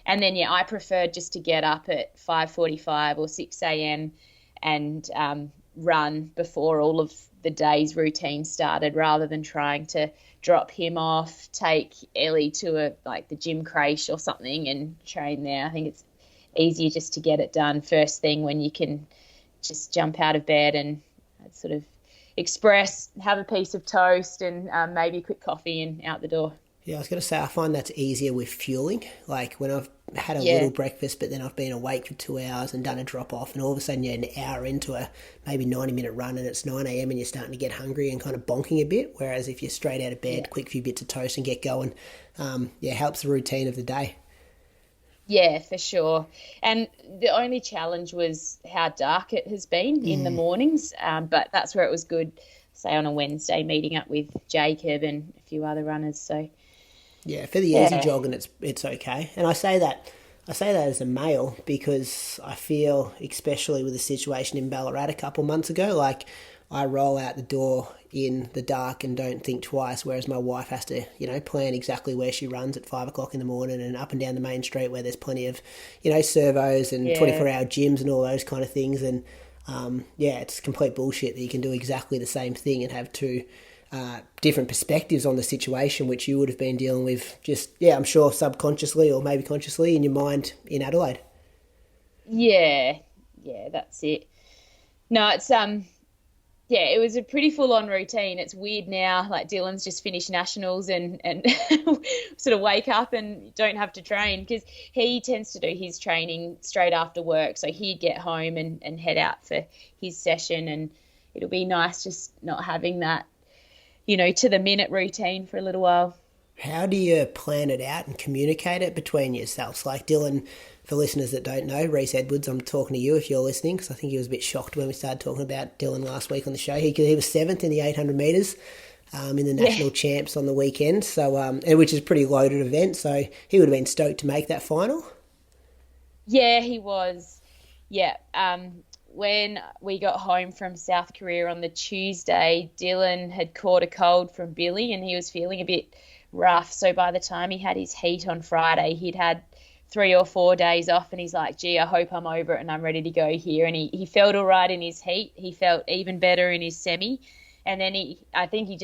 And then, I preferred just to get up at 5:45 or 6 a.m. and run before all of the day's routine started, rather than trying to drop him off, take Ellie to the gym creche or something and train there. I think it's easier just to get it done first thing when you can just jump out of bed and sort of express, have a piece of toast and maybe a quick coffee and out the door. Yeah, I was going to say, I find that's easier with fueling. Like when I've had a little breakfast, but then I've been awake for 2 hours and done a drop off, and all of a sudden you're an hour into a maybe 90-minute run and it's 9 a.m. and you're starting to get hungry and kind of bonking a bit. Whereas if you're straight out of bed, quick few bits of toast and get going, helps the routine of the day. Yeah, for sure. And the only challenge was how dark it has been in the mornings. But that's where it was good, say on a Wednesday, meeting up with Jacob and a few other runners. So yeah, for the easy jogging, it's okay. And I say that as a male because I feel, especially with the situation in Ballarat a couple months ago, like I roll out the door in the dark and don't think twice, whereas my wife has to, plan exactly where she runs at 5 o'clock in the morning and up and down the main street where there's plenty of, servos and 24-hour gyms and all those kind of things. And, it's complete bullshit that you can do exactly the same thing and have two different perspectives on the situation, which you would have been dealing with just, I'm sure subconsciously or maybe consciously in your mind in Adelaide. Yeah, that's it. No, it's it was a pretty full-on routine. It's weird now, like Dylan's just finished nationals and sort of wake up and don't have to train, because he tends to do his training straight after work. So he'd get home and head out for his session, and it'll be nice just not having that, to the minute routine for a little while. How do you plan it out and communicate it between yourselves? Like Dylan, for listeners that don't know, Reece Edwards, I'm talking to you if you're listening, because I think he was a bit shocked when we started talking about Dylan last week on the show. He was 7th in the 800 metres in the national champs on the weekend, so which is a pretty loaded event, so he would have been stoked to make that final. Yeah, he was. Yeah. When we got home from South Korea on the Tuesday, Dylan had caught a cold from Billy and he was feeling a bit rough. So by the time he had his heat on Friday, he'd had 3 or 4 days off, and he's like, gee, I hope I'm over it and I'm ready to go here. And he felt all right in his heat. He felt even better in his semi. And then I think he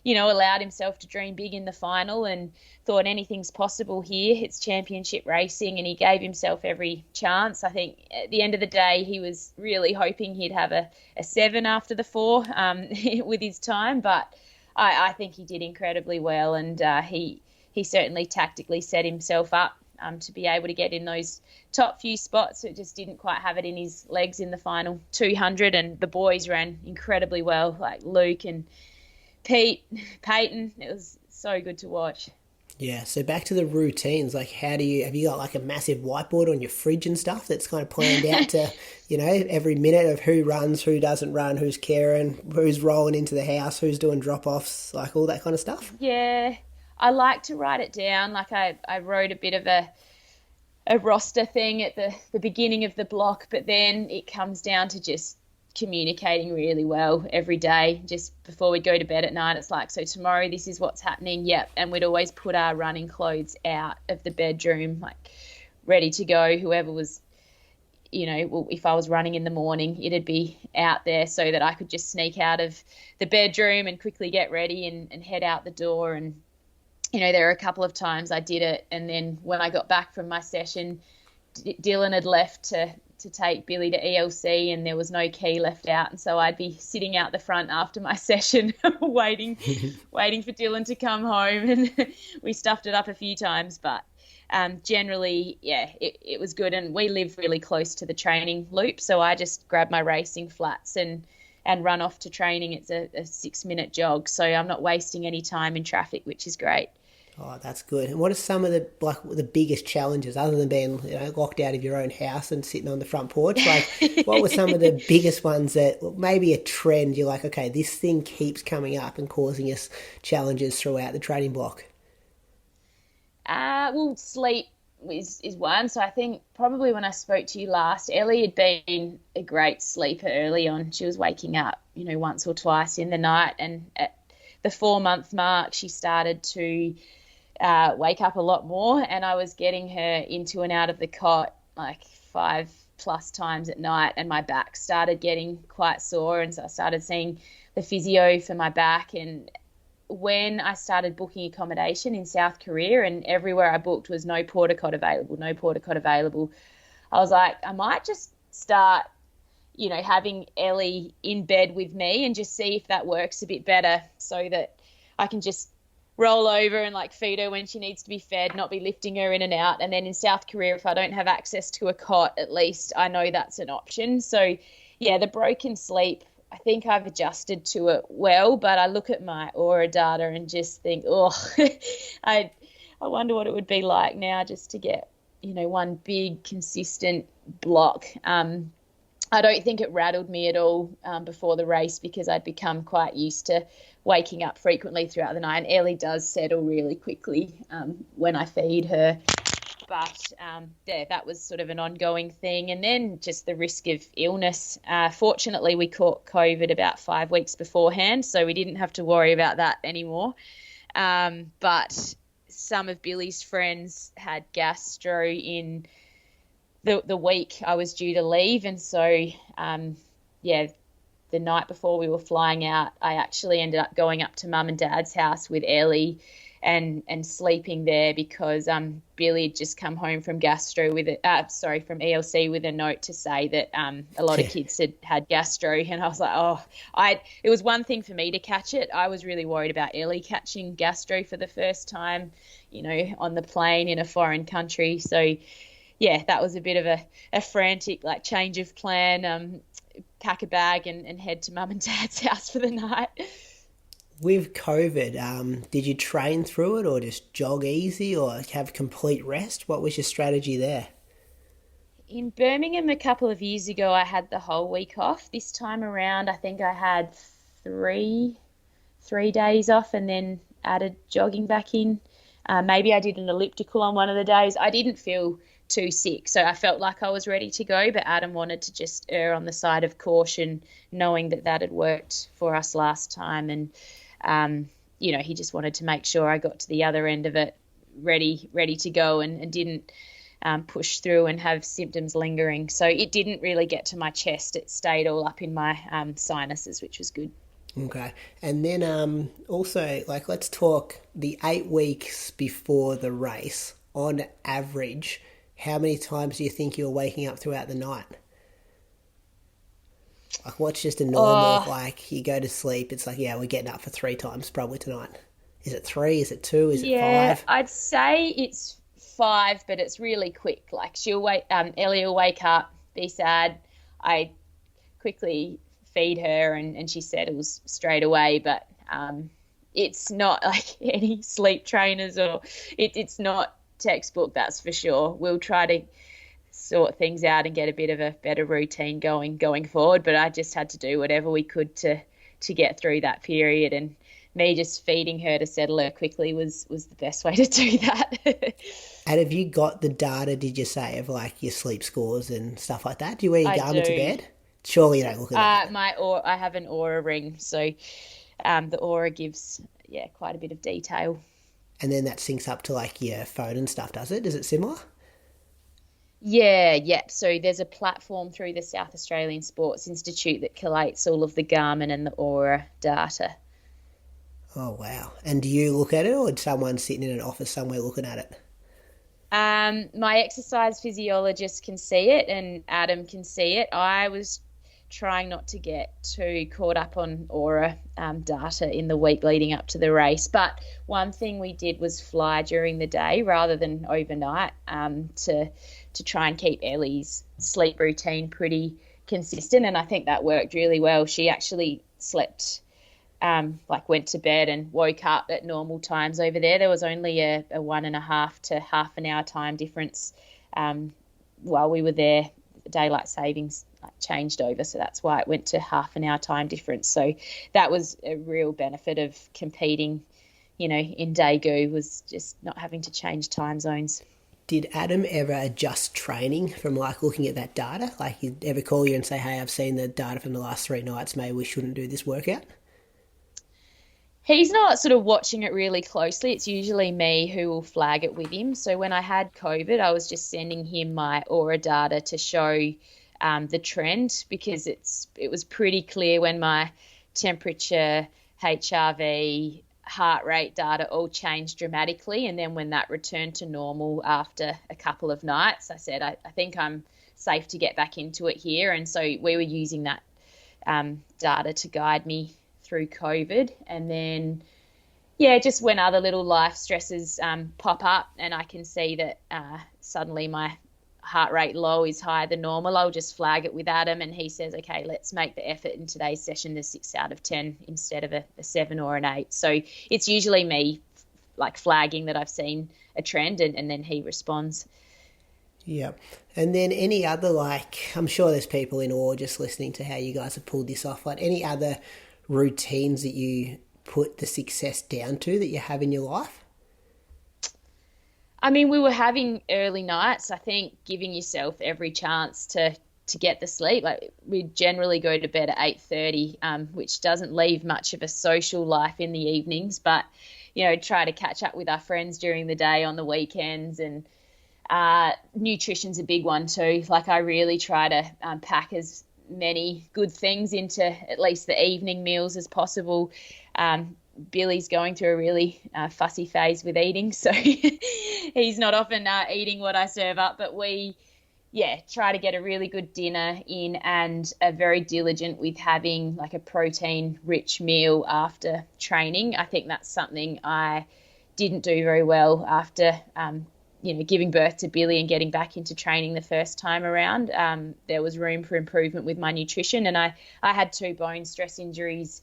allowed himself to dream big in the final and thought anything's possible here. It's championship racing, and he gave himself every chance. I think at the end of the day, he was really hoping he'd have a 7 after the 4 with his time, but I think he did incredibly well, and he certainly tactically set himself up to be able to get in those top few spots. It just didn't quite have it in his legs in the final 200, and the boys ran incredibly well, like Luke and Peyton. It was so good to watch. Yeah, so back to the routines, like have you got like a massive whiteboard on your fridge and stuff that's kind of planned out to, every minute of who runs, who doesn't run, who's caring, who's rolling into the house, who's doing drop-offs, like all that kind of stuff? Yeah, I like to write it down. Like I wrote a bit of a roster thing at the beginning of the block, but then it comes down to just communicating really well every day. Just before we go to bed at night, it's like, so tomorrow this is what's happening. Yep. And we'd always put our running clothes out of the bedroom, like ready to go. Whoever was, if I was running in the morning, it'd be out there so that I could just sneak out of the bedroom and quickly get ready and head out the door. And there were a couple of times I did it, and then when I got back from my session, Dylan had left to take Billy to ELC, and there was no key left out, and so I'd be sitting out the front after my session waiting for Dylan to come home, and we stuffed it up a few times, but generally, yeah, it was good. And we live really close to the training loop, so I just grab my racing flats and run off to training. It's a 6-minute jog, so I'm not wasting any time in traffic, which is great. Oh, that's good. And what are some of the biggest challenges, other than being locked out of your own house and sitting on the front porch? Like, what were some of the biggest ones that maybe a trend you're like, okay, this thing keeps coming up and causing us challenges throughout the training block? Well, sleep is one. So I think probably when I spoke to you last, Ellie had been a great sleeper early on. She was waking up, once or twice in the night, and at the 4-month mark, she started to wake up a lot more, and I was getting her into and out of the cot like 5+ times at night, and my back started getting quite sore, and so I started seeing the physio for my back. And when I started booking accommodation in South Korea, and everywhere I booked was no porta cot available, I was like, I might just start having Ellie in bed with me and just see if that works a bit better, so that I can just roll over and like feed her when she needs to be fed, not be lifting her in and out. And then in South Korea, if I don't have access to a cot, at least I know that's an option. So yeah, the broken sleep, I think I've adjusted to it well, but I look at my Aura data and just think, I wonder what it would be like now just to get, one big consistent block. I don't think it rattled me at all before the race, because I'd become quite used to waking up frequently throughout the night. And Ellie does settle really quickly when I feed her. But, that was sort of an ongoing thing. And then just the risk of illness. Fortunately, we caught COVID about 5 weeks beforehand, so we didn't have to worry about that anymore. But some of Billy's friends had gastro in the week I was due to leave, and so the night before we were flying out, I actually ended up going up to Mum and Dad's house with Ellie and sleeping there, because Billy had just come home from from ELC with a note to say that a lot of kids had gastro, and I was like, it was one thing for me to catch it. I was really worried about Ellie catching gastro for the first time, on the plane in a foreign country. So yeah, that was a bit of a frantic change of plan, pack a bag and head to Mum and Dad's house for the night. With COVID, did you train through it or just jog easy or have complete rest? What was your strategy there? In Birmingham a couple of years ago, I had the whole week off. This time around, I think I had three days off and then added jogging back in. Maybe I did an elliptical on one of the days. I didn't feel too sick, so I felt like I was ready to go, but Adam wanted to just err on the side of caution, knowing that had worked for us last time. And he just wanted to make sure I got to the other end of it ready to go and didn't push through and have symptoms lingering. So it didn't really get to my chest. It stayed all up in my sinuses, which was good. Okay. And then also, like, let's talk the 8 weeks before the race. On average, how many times do you think you're waking up throughout the night? Like, what's just a normal, like, you go to sleep, it's like, yeah, we're getting up for 3 times probably tonight. Is it 3? Is it 2? Is it 5? I'd say it's 5, but it's really quick. Like, Ellie will wake up, be sad. I quickly feed her and she settles straight away, but it's not like any sleep trainers or it's not textbook, that's for sure. We'll try to sort things out and get a bit of a better routine going forward, but I just had to do whatever we could to get through that period, and me just feeding her to settle her quickly was the best way to do that. And have you got the data, did you say, of like your sleep scores and stuff like that? Do you wear your garment to bed? Surely you don't look at that. I have an Aura ring, so the Aura gives quite a bit of detail. And then that syncs up to like your phone and stuff, does it? Is it similar? Yeah. So there's a platform through the South Australian Sports Institute that collates all of the Garmin and the Aura data. Oh, wow. And do you look at it, or is someone sitting in an office somewhere looking at it? My exercise physiologist can see it and Adam can see it. I was trying not to get too caught up on Aura data in the week leading up to the race. But one thing we did was fly during the day rather than overnight to try and keep Ellie's sleep routine pretty consistent. And I think that worked really well. She actually slept, went to bed and woke up at normal times over there. There was only a 1.5 to half an hour time difference while we were there. Daylight savings changed over, so that's why it went to half an hour time difference. So that was a real benefit of competing, in Daegu, was just not having to change time zones. Did Adam ever adjust training from like looking at that data? Like, he'd ever call you and say, hey, I've seen the data from the last 3 nights, maybe we shouldn't do this workout? He's not sort of watching it really closely. It's usually me who will flag it with him. So when I had COVID, I was just sending him my Aura data to show the trend, because it was pretty clear when my temperature, HRV, heart rate data all changed dramatically. And then when that returned to normal after a couple of nights, I said, I think I'm safe to get back into it here. And so we were using that data to guide me through COVID. And then just when other little life stresses pop up and I can see that suddenly my heart rate low is higher than normal, I'll just flag it with Adam, and he says, okay, let's make the effort in today's session a 6 out of 10 instead of a 7 or an 8. So it's usually me like flagging that I've seen a trend, and then he responds. Yeah. And then any other, like, I'm sure there's people in awe just listening to how you guys have pulled this off, like any other routines that you put the success down to that you have in your life? I mean, we were having early nights. I think giving yourself every chance to get the sleep. Like, we generally go to bed at 8:30, which doesn't leave much of a social life in the evenings, but try to catch up with our friends during the day on the weekends. And nutrition's a big one too. Like, I really try to pack as many good things into at least the evening meals as possible. Billy's going through a really fussy phase with eating, so he's not often eating what I serve up, but we try to get a really good dinner in and are very diligent with having like a protein rich meal after training. I think that's something I didn't do very well after giving birth to Billy and getting back into training the first time around. There was room for improvement with my nutrition, and I had 2 bone stress injuries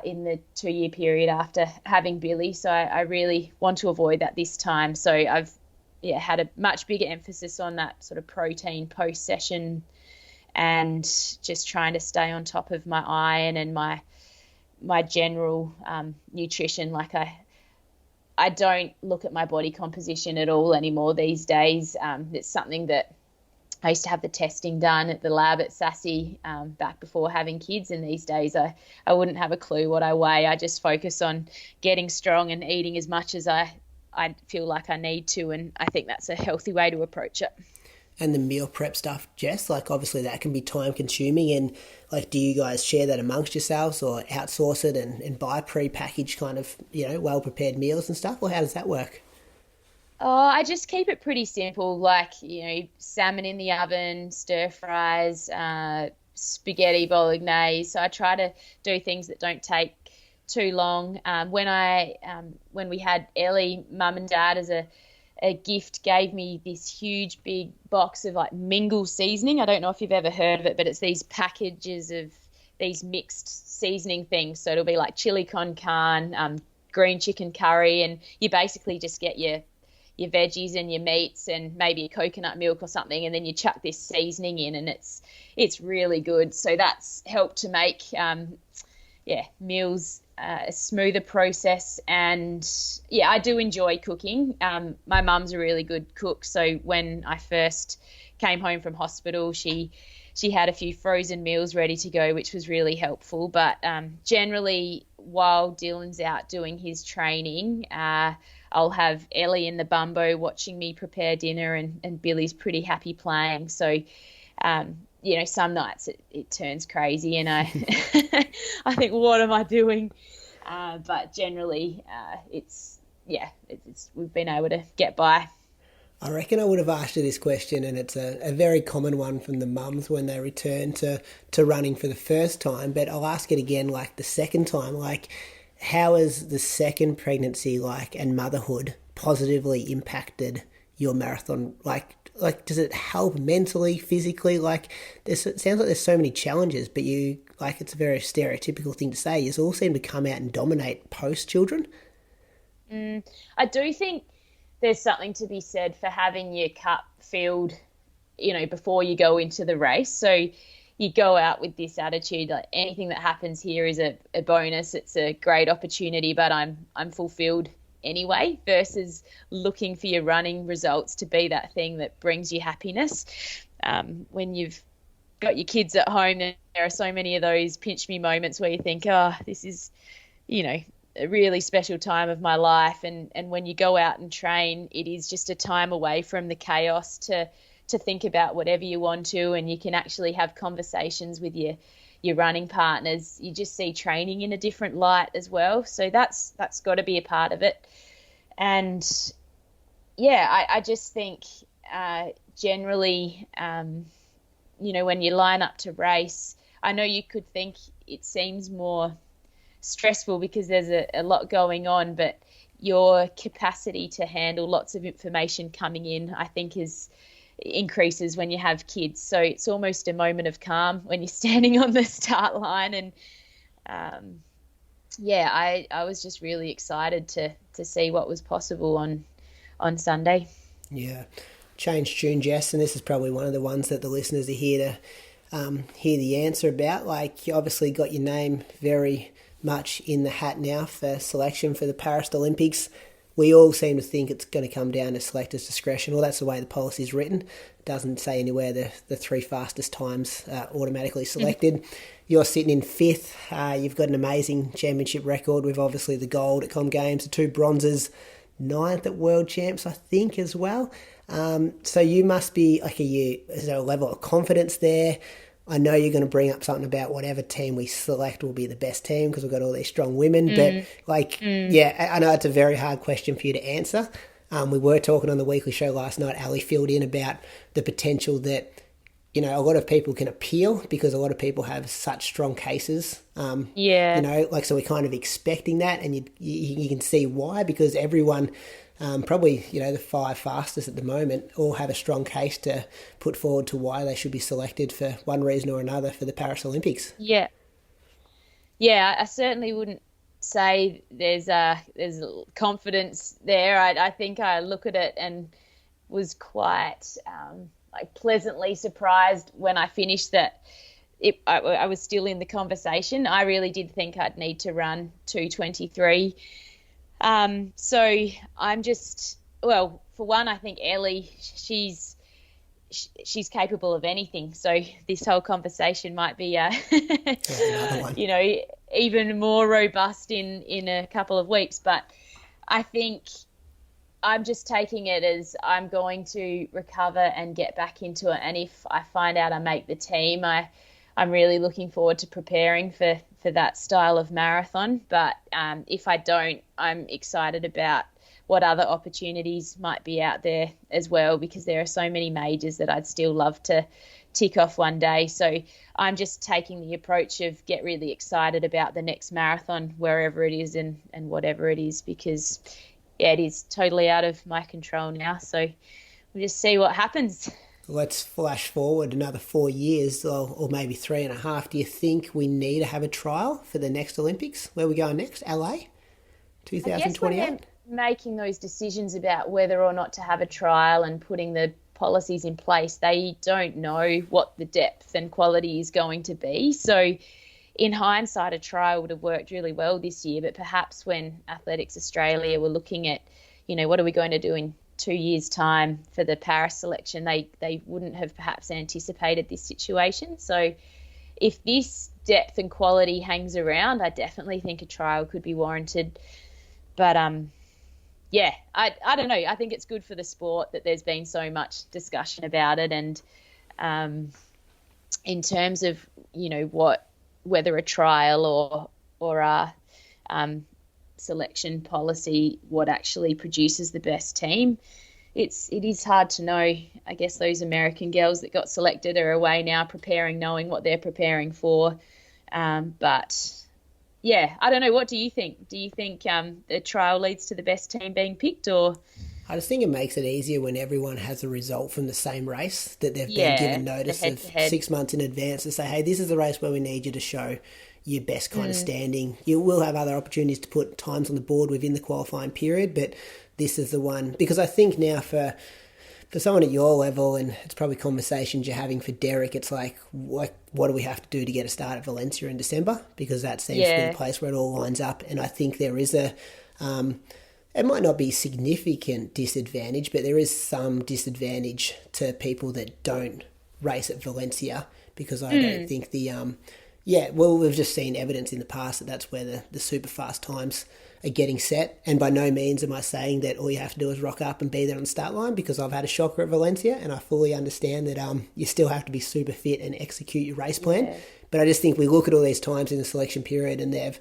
in the 2-year period after having Billy. So I really want to avoid that this time. So I've had a much bigger emphasis on that sort of protein post-session and just trying to stay on top of my iron and my general nutrition. Like, I don't look at my body composition at all anymore these days. It's something that I used to have the testing done at the lab at Sassy back before having kids, and these days I wouldn't have a clue what I weigh. I just focus on getting strong and eating as much as I feel like I need to, and I think that's a healthy way to approach it. And the meal prep stuff, Jess, like obviously that can be time consuming, and like do you guys share that amongst yourselves or outsource it and buy pre-packaged kind of, well prepared meals and stuff, or how does that work? Oh, I just keep it pretty simple, like, salmon in the oven, stir fries, spaghetti bolognese. So I try to do things that don't take too long. When we had Ellie, mum and dad as a gift gave me this huge big box of like mingle seasoning. I don't know if you've ever heard of it, but it's these packages of these mixed seasoning things. So it'll be like chili con carne, green chicken curry, and you basically just get your veggies and your meats and maybe a coconut milk or something, and then you chuck this seasoning in, and it's really good. So that's helped to make meals a smoother process. And I do enjoy cooking. My mum's a really good cook, so when I first came home from hospital, she had a few frozen meals ready to go, which was really helpful. But generally, while Dylan's out doing his training, I'll have Ellie in the bumbo watching me prepare dinner, and Billy's pretty happy playing. So some nights it turns crazy, and I I think, what am I doing? But generally, we've been able to get by. I reckon I would have asked you this question, and it's a very common one from the mums when they return to running for the first time, but I'll ask it again, like the second time, like how has the second pregnancy and motherhood positively impacted your marathon? Like does it help mentally, physically? It sounds like there's so many challenges, but you, it's a very stereotypical thing to say, you all seem to come out and dominate post-children. I do think there's something to be said for having your cup filled, before you go into the race. So you go out with this attitude, like anything that happens here is a bonus. It's a great opportunity, but I'm fulfilled anyway, versus looking for your running results to be that thing that brings you happiness. When you've got your kids at home, there are so many of those pinch me moments where you think, this is, a really special time of my life. And when you go out and train, it is just a time away from the chaos to think about whatever you want to, and you can actually have conversations with your running partners. You just see training in a different light as well. So that's got to be a part of it. And I just think generally, when you line up to race, I know you could think it seems more stressful because there's a lot going on, but your capacity to handle lots of information coming in, I think, increases when you have kids. So it's almost a moment of calm when you're standing on the start line. And I was just really excited to see what was possible on Sunday. Yeah. Change tune, Jess, and this is probably one of the ones that the listeners are here to hear the answer about. You obviously got your name very much in the hat now for selection for the Paris Olympics. We all seem to think it's going to come down to selectors' discretion. Well, that's the way the policy is written. It doesn't say anywhere the three fastest times are automatically selected. You're sitting in fifth. You've got an amazing championship record with obviously the gold at Com Games, the 2 bronzes, 9th at World Champs, I think, as well. So you must be is there a level of confidence there? I know you're going to bring up something about whatever team we select will be the best team because we've got all these strong women. But I know it's a very hard question for you to answer. We were talking on the weekly show last night, Ali filled in about the potential that, a lot of people can appeal because a lot of people have such strong cases. So we're kind of expecting that, and you can see why, because everyone, probably, the 5 fastest at the moment all have a strong case to put forward to why they should be selected for one reason or another for the Paris Olympics. Yeah, I certainly wouldn't say there's confidence there. I think I look at it and was quite pleasantly surprised when I finished that I was still in the conversation. I really did think I'd need to run 2:23. So I'm just, for one, I think Ellie, she's capable of anything. So this whole conversation might be, even more robust in a couple of weeks. But I think I'm just taking it as I'm going to recover and get back into it. And if I find out I make the team, I'm really looking forward to preparing for that style of marathon. But if I don't, I'm excited about what other opportunities might be out there as well, because there are so many majors that I'd still love to tick off one day. So I'm just taking the approach of get really excited about the next marathon, wherever it is and whatever it is, because it is totally out of my control now. So we'll just see what happens. Let's flash forward another 4 years or maybe 3.5. Do you think we need to have a trial for the next Olympics? Where are we going next? LA? 2028? Making those decisions about whether or not to have a trial and putting the policies in place, they don't know what the depth and quality is going to be. So in hindsight, a trial would have worked really well this year, but perhaps when Athletics Australia were looking at, what are we going to do in 2 years' time for the Paris selection, they wouldn't have perhaps anticipated this situation. So if this depth and quality hangs around, I definitely think a trial could be warranted. But I don't know. I think it's good for the sport that there's been so much discussion about it. And in terms of, whether a trial or a selection policy, what actually produces the best team, it is hard to know. I guess those American girls that got selected are away now preparing, knowing what they're preparing for. But yeah, I don't know. What do you think? Do you think the trial leads to the best team being picked, or? I just think it makes it easier when everyone has a result from the same race, that they've been given notice of 6 months in advance to say, hey, this is the race where we need you to show your best kind of standing. You will have other opportunities to put times on the board within the qualifying period, but this is the one. Because I think now for someone at your level, and it's probably conversations you're having for Derek, it's like what do we have to do to get a start at Valencia in December? Because that seems to be the place where it all lines up. And I think there is it might not be significant disadvantage, but there is some disadvantage to people that don't race at Valencia, because I don't think we've just seen evidence in the past that that's where the super fast times are getting set. And by no means am I saying that all you have to do is rock up and be there on the start line, because I've had a shocker at Valencia and I fully understand that you still have to be super fit and execute your race plan. Yeah. But I just think we look at all these times in the selection period and they've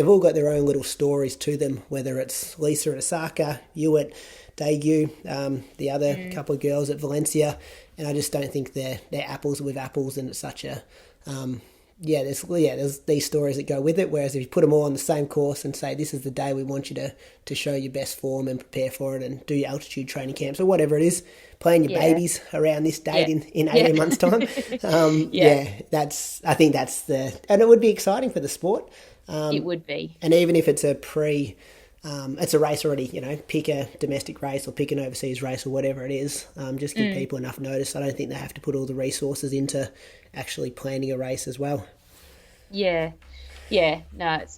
all got their own little stories to them, whether it's Lisa at Osaka, you at Daegu, the other couple of girls at Valencia. And I just don't think they're apples with apples, and it's such a... there's these stories that go with it, whereas if you put them all on the same course and say, this is the day we want you to show your best form and prepare for it and do your altitude training camps or whatever it is, playing your babies around this date in 18 months' time. I think that's and it would be exciting for the sport. It would be. And even if it's it's a race already, pick a domestic race or pick an overseas race or whatever it is, just give people enough notice. I don't think they have to put all the resources into actually planning a race as well. No,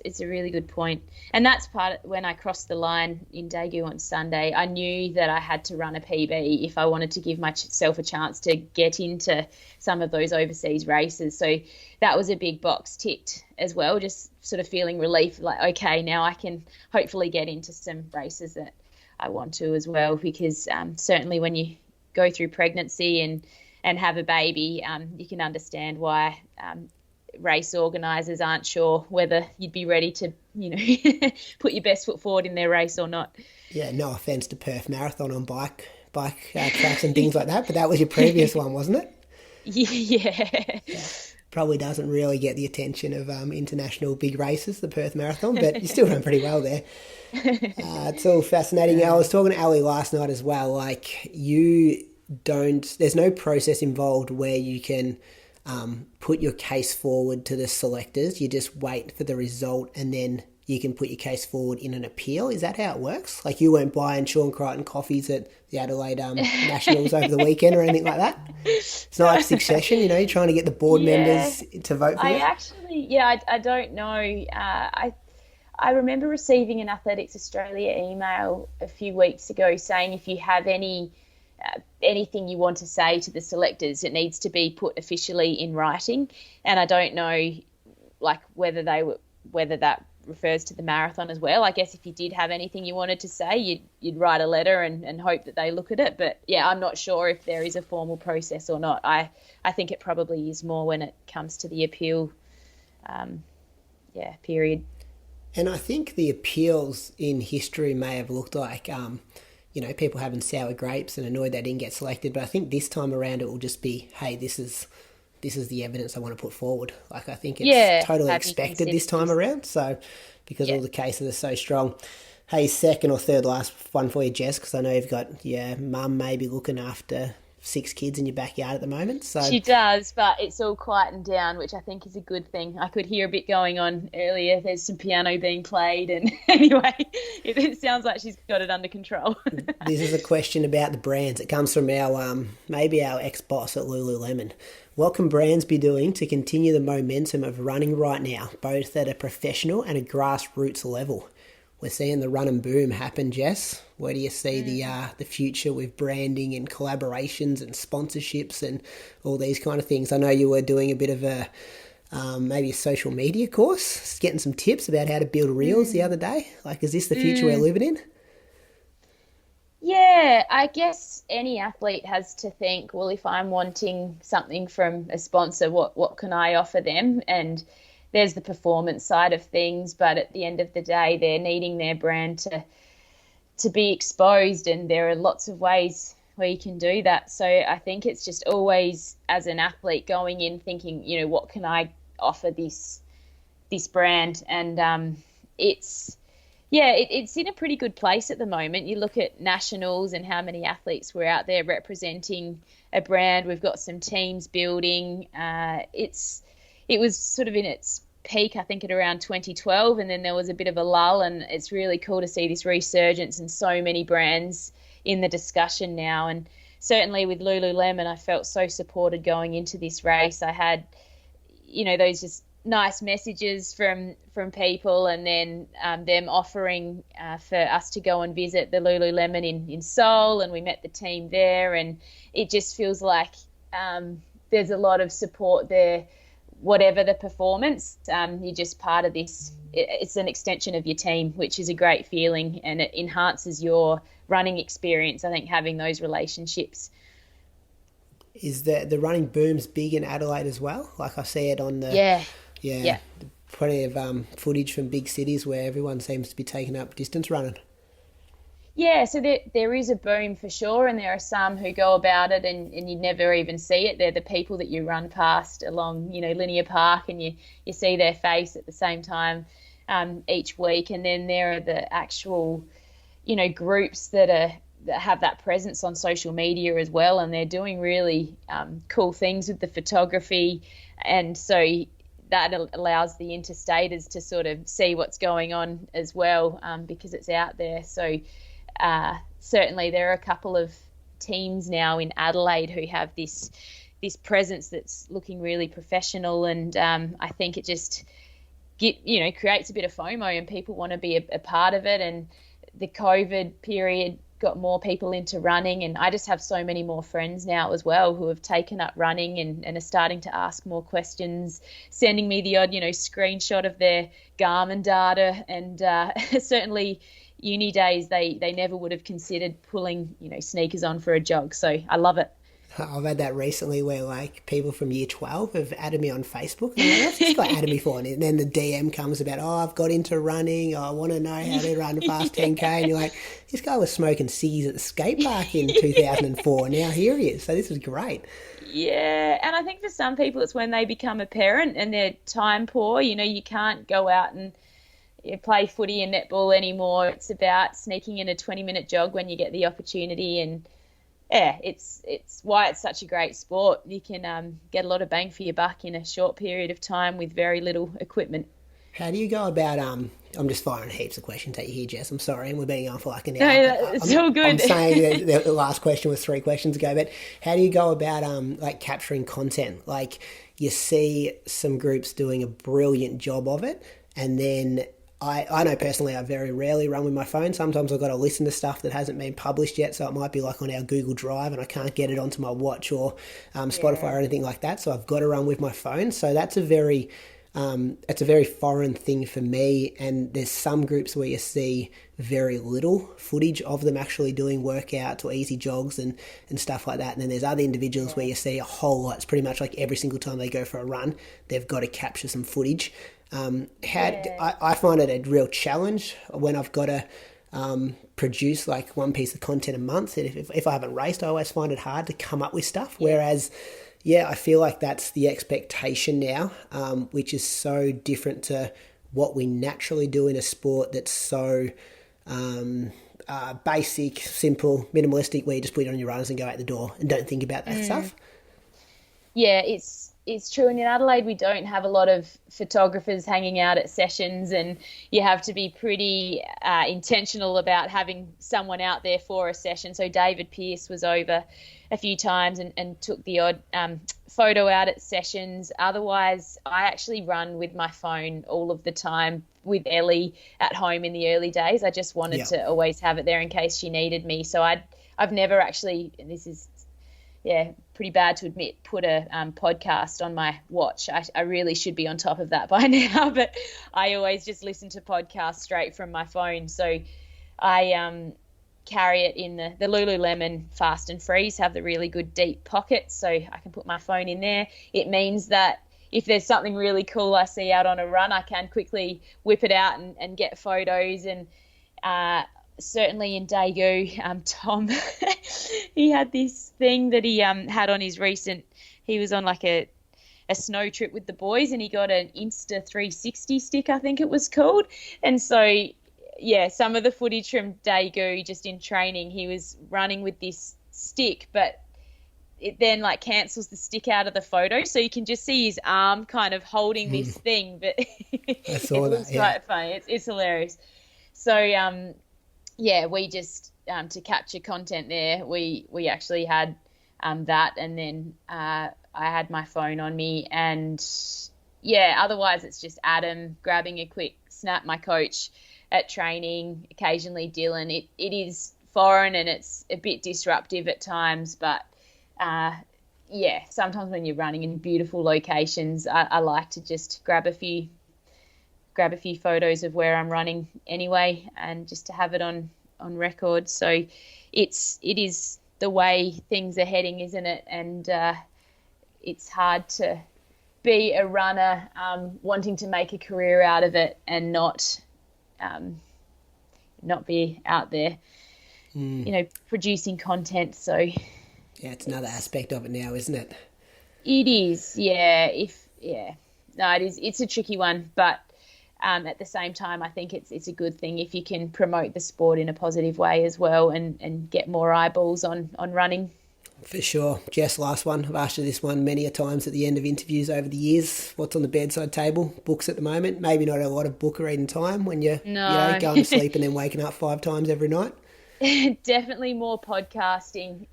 it's a really good point. And that's part of when I crossed the line in Daegu on Sunday, I knew that I had to run a PB if I wanted to give myself a chance to get into some of those overseas races. So that was a big box ticked as well, just sort of feeling relief, like, okay, now I can hopefully get into some races that I want to as well, because certainly when you go through pregnancy and have a baby, you can understand why race organisers aren't sure whether you'd be ready to, put your best foot forward in their race or not. Yeah, no offence to Perth Marathon on bike tracks and things like that, but that was your previous one, wasn't it? Yeah. Probably doesn't really get the attention of international big races, the Perth Marathon, but you still run pretty well there. It's all fascinating. I was talking to Ali last night as well, like there's no process involved where you can put your case forward to the selectors. You just wait for the result and then you can put your case forward in an appeal. Is that how it works? Like you weren't buying Sean Crichton coffees at the Adelaide Nationals over the weekend or anything like that? It's not like Succession, you're trying to get the board members to vote for you? I don't know. I remember receiving an Athletics Australia email a few weeks ago saying if you have anything you want to say to the selectors, it needs to be put officially in writing. And I don't know, like whether that refers to the marathon as well. I guess if you did have anything you wanted to say, you'd write a letter and hope that they look at it. But yeah, I'm not sure if there is a formal process or not. I think it probably is more when it comes to the appeal period. And I think the appeals in history may have looked like, people having sour grapes and annoyed they didn't get selected. But I think this time around it will just be, hey, this is the evidence I want to put forward. Like, I think it's totally expected this time around. So, because all the cases are so strong. Hey, second or third last one for you, Jess, because I know you've got your mum maybe looking after 6 kids in your backyard at the moment. So she does, but it's all quietened down, which I think is a good thing. I could hear a bit going on earlier. There's some piano being played, and anyway, it sounds like she's got it under control. This is a question about the brands. It comes from our maybe our ex-boss at Lululemon. What can brands be doing to continue the momentum of running right now, both at a professional and a grassroots level? We're seeing the run and boom happen, Jess. Where do you see the future with branding and collaborations and sponsorships and all these kind of things? I know you were doing a bit of a maybe a social media course, getting some tips about how to build reels the other day. Like, is this the future we're living in? Yeah, I guess any athlete has to think, well, if I'm wanting something from a sponsor, what can I offer them? And there's the performance side of things, but at the end of the day, they're needing their brand to be exposed, and there are lots of ways where you can do that. So I think it's just always, as an athlete, going in thinking, what can I offer this brand? And it's in a pretty good place at the moment. You look at nationals and how many athletes were out there representing a brand. We've got some teams building. It was sort of in its peak, I think, at around 2012, and then there was a bit of a lull, and it's really cool to see this resurgence and so many brands in the discussion now. And certainly with Lululemon, I felt so supported going into this race. I had, those just nice messages from people, and then them offering for us to go and visit the Lululemon in Seoul, and we met the team there, and it just feels like there's a lot of support there. Whatever the performance, you're just part of this. It's an extension of your team, which is a great feeling, and it enhances your running experience, I think, having those relationships. Is the running booms big in Adelaide as well? Like, I see it on the... Yeah. Plenty of footage from big cities where everyone seems to be taking up distance running. Yeah, so there is a boom for sure, and there are some who go about it and you never even see it. They're the people that you run past along, Linear Park, and you see their face at the same time each week. And then there are the actual, groups that have that presence on social media as well, and they're doing really cool things with the photography. And so that allows the interstaters to sort of see what's going on as well, because it's out there. So certainly there are a couple of teams now in Adelaide who have this presence that's looking really professional, and I think it just creates a bit of FOMO, and people want to be a part of it. And the COVID period got more people into running, and I just have so many more friends now as well who have taken up running and are starting to ask more questions, sending me the odd screenshot of their Garmin data, and certainly uni days they never would have considered pulling sneakers on for a jog. So I love it. I've had that recently where like people from year 12 have added me on Facebook. And I'm like, what's this guy added me for? And then the DM comes about, I've got into running. I want to know how to run past 10K. And you're like, this guy was smoking ciggies at the skate park in 2004. Now here he is. So this is great. Yeah. And I think for some people it's when they become a parent and they're time poor. You can't go out and play footy and netball anymore. It's about sneaking in a 20-minute jog when you get the opportunity. And yeah, it's why it's such a great sport. You can get a lot of bang for your buck in a short period of time with very little equipment. How do you go about, I'm just firing heaps of questions at you here, Jess. I'm sorry, and we're being on for like an hour. No, it's all good. I'm saying the last question was 3 questions ago, but how do you go about like capturing content? Like you see some groups doing a brilliant job of it, and then I know personally I very rarely run with my phone. Sometimes I've got to listen to stuff that hasn't been published yet, so it might be like on our Google Drive and I can't get it onto my watch or Spotify or anything like that, so I've got to run with my phone. So that's a very it's a very foreign thing for me, and there's some groups where you see very little footage of them actually doing workouts or easy jogs and stuff like that, and then there's other individuals where you see a whole lot. It's pretty much like every single time they go for a run, they've got to capture some footage. I find it a real challenge when I've got to produce like one piece of content a month. If I haven't raced, I always find it hard to come up with stuff, whereas I feel like that's the expectation now, which is so different to what we naturally do in a sport that's so basic, simple, minimalistic, where you just put it on your runners and go out the door and don't think about that stuff. Yeah, it's true. And in Adelaide, we don't have a lot of photographers hanging out at sessions, and you have to be pretty intentional about having someone out there for a session. So David Pearce was over a few times and took the odd photo out at sessions. Otherwise, I actually run with my phone all of the time with Ellie at home in the early days. I just wanted to always have it there in case she needed me. So I've never actually, and this is pretty bad to admit, put a podcast on my watch. I really should be on top of that by now, but I always just listen to podcasts straight from my phone. So I carry it in the Lululemon Fast and Freeze, have the really good deep pockets, so I can put my phone in there. It means that if there's something really cool I see out on a run, I can quickly whip it out and get photos. And certainly in Daegu, Tom, he had this thing that he had on his recent, he was on like a snow trip with the boys, and he got an Insta 360 stick, I think it was called. And so, some of the footage from Daegu, just in training, he was running with this stick, but it then like cancels the stick out of the photo, so you can just see his arm kind of holding this thing, but I saw it looks quite funny. It's hilarious. So we just to capture content there, we actually had that, and then I had my phone on me, and otherwise it's just Adam grabbing a quick snap, my coach at training, occasionally Dylan. It is foreign and it's a bit disruptive at times, but sometimes when you're running in beautiful locations, I like to just grab a few photos of where I'm running anyway, and just to have it on record. So it is the way things are heading, isn't it? And it's hard to be a runner wanting to make a career out of it and not be out there, producing content. So it's another aspect of it now, isn't it? It is, No, it is. It's a tricky one, but at the same time, I think it's a good thing if you can promote the sport in a positive way as well, and get more eyeballs on running. For sure. Jess, last one. I've asked you this one many a times at the end of interviews over the years. What's on the bedside table? Books at the moment? Maybe not a lot of book reading time when you're going to sleep and then waking up 5 times every night. Definitely more podcasting.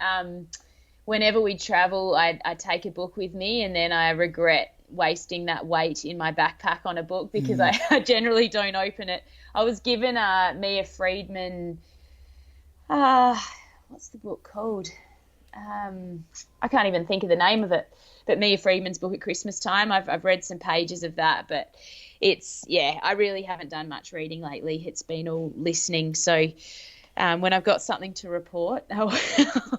Whenever we travel, I take a book with me, and then I regret wasting that weight in my backpack on a book because I generally don't open it. I was given Mia Friedman, what's the book called? I can't even think of the name of it, but Mia Friedman's book at Christmas time. I've read some pages of that, but I really haven't done much reading lately. It's been all listening. So when I've got something to report, I'll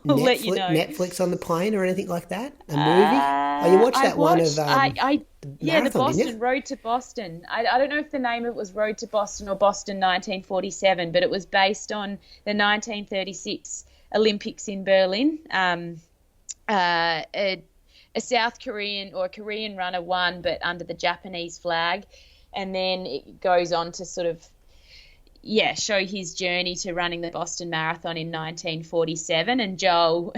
let you know. Netflix on the plane or anything like that? A movie? You watched that one of the Boston, Road to Boston. I don't know if the name of it was Road to Boston or Boston 1947, but it was based on the 1936 Olympics in Berlin. A South Korean or a Korean runner won, but under the Japanese flag, and then it goes on to sort of show his journey to running the Boston Marathon in 1947. And Joel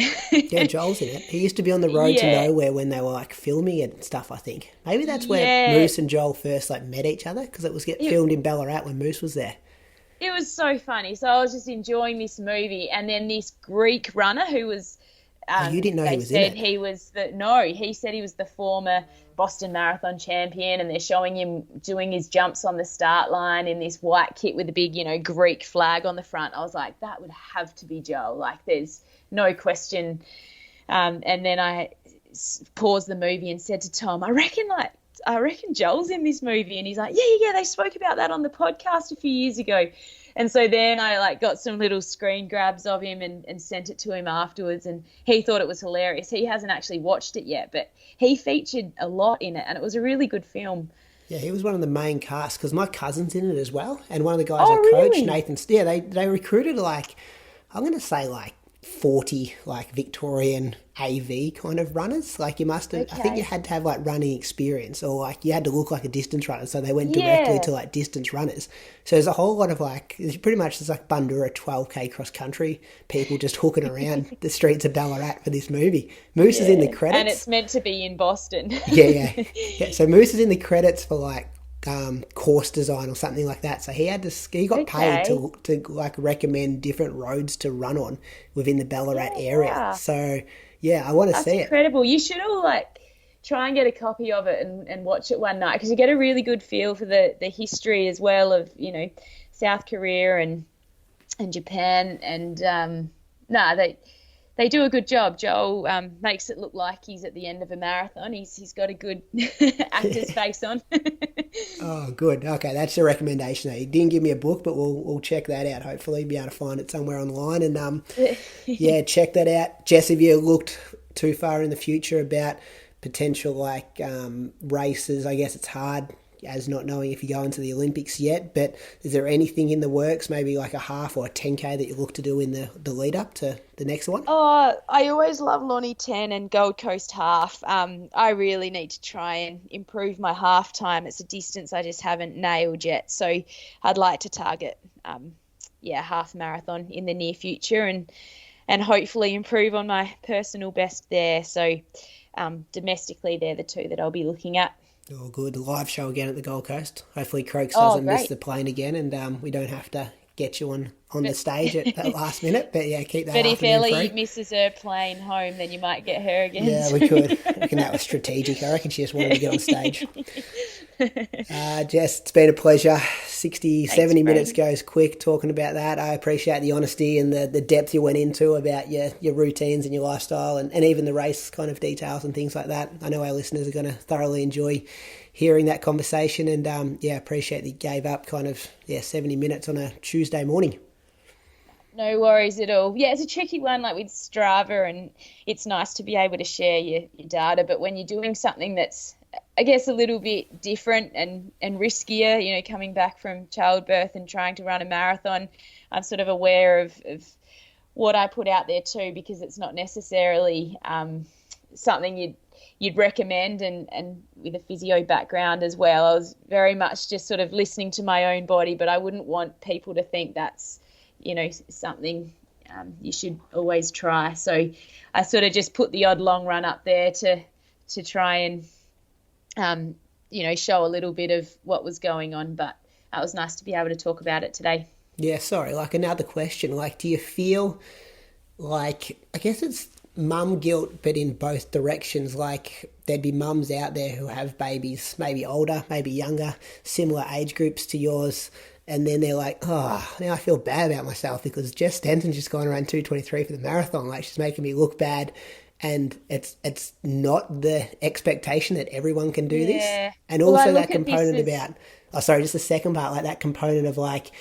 Joel's in it. He used to be on the road to nowhere when they were like filming it and stuff, I think. Maybe that's where Moose and Joel first like met each other, because it was filmed in Ballarat when Moose was there. It was so funny. So I was just enjoying this movie, and then this Greek runner who was you didn't know he was in it? He said he was the former Boston Marathon champion, and they're showing him doing his jumps on the start line in this white kit with a big, Greek flag on the front. I was like, that would have to be Joel. Like, there's no question. And then I paused the movie and said to Tom, I reckon I reckon Joel's in this movie. And he's like, yeah, they spoke about that on the podcast a few years ago. And so then I like got some little screen grabs of him and sent it to him afterwards, and he thought it was hilarious. He hasn't actually watched it yet, but he featured a lot in it, and it was a really good film. Yeah, he was one of the main cast because my cousin's in it as well, and one of the guys really? coached, Nathan. Yeah, they recruited like, I'm going to say like 40 like Victorian AV kind of runners. Like you must have, okay. I think you had to have like running experience, or like you had to look like a distance runner, so they went directly to like distance runners. So there's a whole lot of like, there's pretty much just like Bundoora 12k cross country people just hooking around the streets of Ballarat for this movie. Moose is in the credits, and it's meant to be in Boston. yeah. So Moose is in the credits for like course design or something like that. So he got paid to like recommend different roads to run on within the Ballarat area. So yeah, I want to see it. That's incredible. You should all like try and get a copy of it and watch it one night, because you get a really good feel for the history as well of, you know, South Korea and Japan. And they do a good job. Joel makes it look like he's at the end of a marathon. He's got a good actor's face on. Oh, good. Okay, that's the recommendation. He didn't give me a book, but we'll check that out. Hopefully, be able to find it somewhere online. And yeah, check that out. Jess, have you looked too far in the future about potential like races? I guess it's hard as not knowing if you go into the Olympics yet, but is there anything in the works, maybe like a half or a 10K that you look to do in the lead up to the next one? I always love Lonnie 10 and Gold Coast half. I really need to try and improve my half time. It's a distance I just haven't nailed yet, so I'd like to target half marathon in the near future and hopefully improve on my personal best there. So domestically, they're the two that I'll be looking at. Oh, good. Live show again at the Gold Coast. Hopefully Croaks doesn't miss the plane again, and we don't have to get you on the stage at the last minute. But yeah, keep that. But if Ellie misses her plane home, then you might get her again. Yeah, we could. I reckon that was strategic. I reckon she just wanted to get on stage. Jess, it's been a pleasure. 70 minutes goes quick talking about that. I appreciate the honesty and the depth you went into about your routines and your lifestyle and even the race kind of details and things like that. I know our listeners are going to thoroughly enjoy hearing that conversation, and appreciate that you gave up 70 minutes on a Tuesday morning. No worries at all. Yeah, it's a tricky one, like with Strava, and it's nice to be able to share your data, but when you're doing something that's, I guess, a little bit different and riskier, you know, coming back from childbirth and trying to run a marathon, I'm sort of aware of what I put out there too, because it's not necessarily something you'd recommend, and with a physio background as well, I was very much just sort of listening to my own body, but I wouldn't want people to think that's, you know, something you should always try. So I sort of just put the odd long run up there to try and show a little bit of what was going on, but it was nice to be able to talk about it today. Yeah, sorry, like another question, like do you feel like, I guess it's mum guilt, but in both directions, like there'd be mums out there who have babies, maybe older, maybe younger, similar age groups to yours, and then they're like, oh, now I feel bad about myself because Jess Stenson's just gone around 2:23 for the marathon, like she's making me look bad. And it's not the expectation that everyone can do this. And also that component about, just the second part, like that component of like,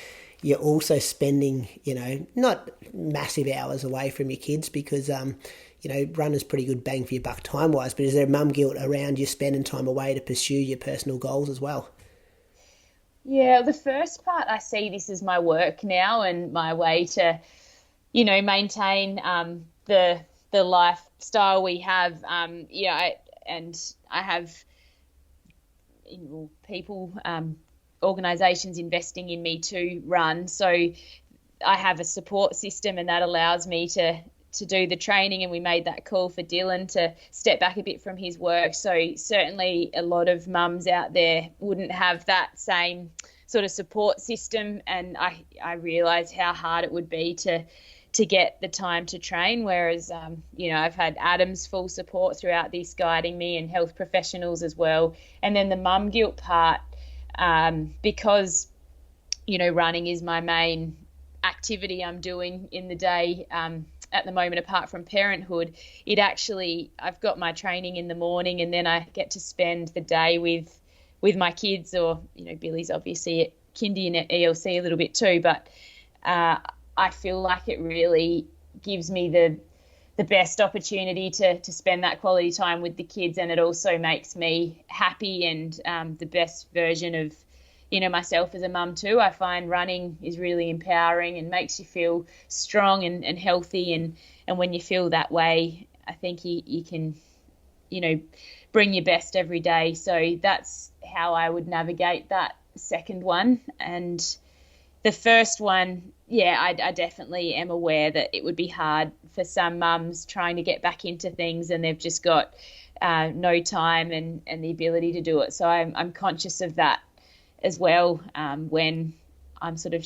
you're also spending, you know, not massive hours away from your kids because, running's pretty good bang for your buck time-wise, but is there mum guilt around you spending time away to pursue your personal goals as well? Yeah, the first part, I see this as my work now and my way to, you know, maintain the lifestyle we have, and I have people, organisations investing in me to run. So I have a support system, and that allows me to do the training. And we made that call for Dylan to step back a bit from his work. So certainly a lot of mums out there wouldn't have that same sort of support system. And I realise how hard it would be to get the time to train, whereas, I've had Adam's full support throughout this, guiding me, and health professionals as well. And then the mum guilt part, because, running is my main activity I'm doing in the day, at the moment, apart from parenthood, I've got my training in the morning, and then I get to spend the day with my kids, or, Billy's obviously at kindy and at ELC a little bit too, but I feel like it really gives me the best opportunity to spend that quality time with the kids, and it also makes me happy and the best version of myself as a mum too. I find running is really empowering and makes you feel strong and healthy, and when you feel that way, I think you can bring your best every day. So that's how I would navigate that second one. And the first one, I definitely am aware that it would be hard for some mums trying to get back into things, and they've just got no time and the ability to do it. So I'm conscious of that as well when I'm sort of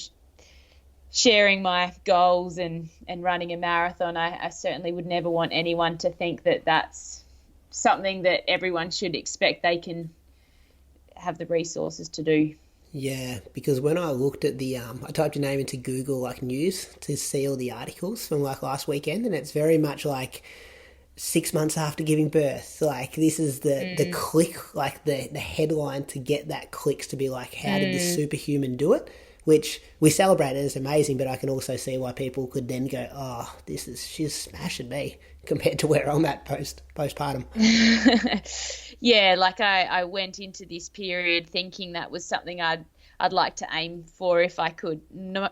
sharing my goals and running a marathon. I certainly would never want anyone to think that that's something that everyone should expect they can have the resources to do. Yeah, because when I looked at I typed your name into Google News to see all the articles from last weekend, and it's very much 6 months after giving birth. This is the click, the headline to get that clicks to be how did this superhuman do it? Which we celebrate and it's amazing, but I can also see why people could then go, oh, she's smashing me compared to where I'm at postpartum. Yeah, I went into this period thinking that was something I'd like to aim for if I could.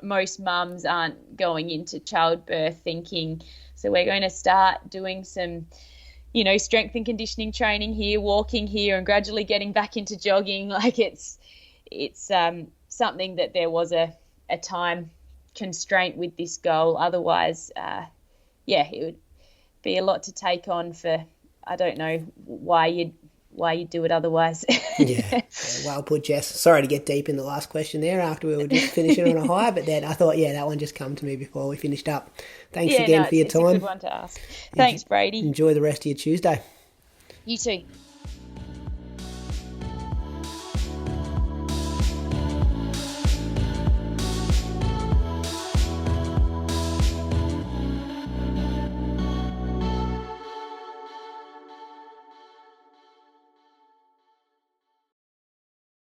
Most mums aren't going into childbirth thinking, so we're going to start doing some, strength and conditioning training here, walking here, and gradually getting back into jogging. It's something that there was a time constraint with this goal. Otherwise, it would be a lot to take on for, I don't know why you'd do it otherwise. Yeah, well put, Jess. Sorry to get deep in the last question there after we were just finishing on a high, but then I thought, that one just come to me before we finished up. Thanks again for your time. It's a good one to ask. Thanks, Brady. Enjoy the rest of your Tuesday. You too.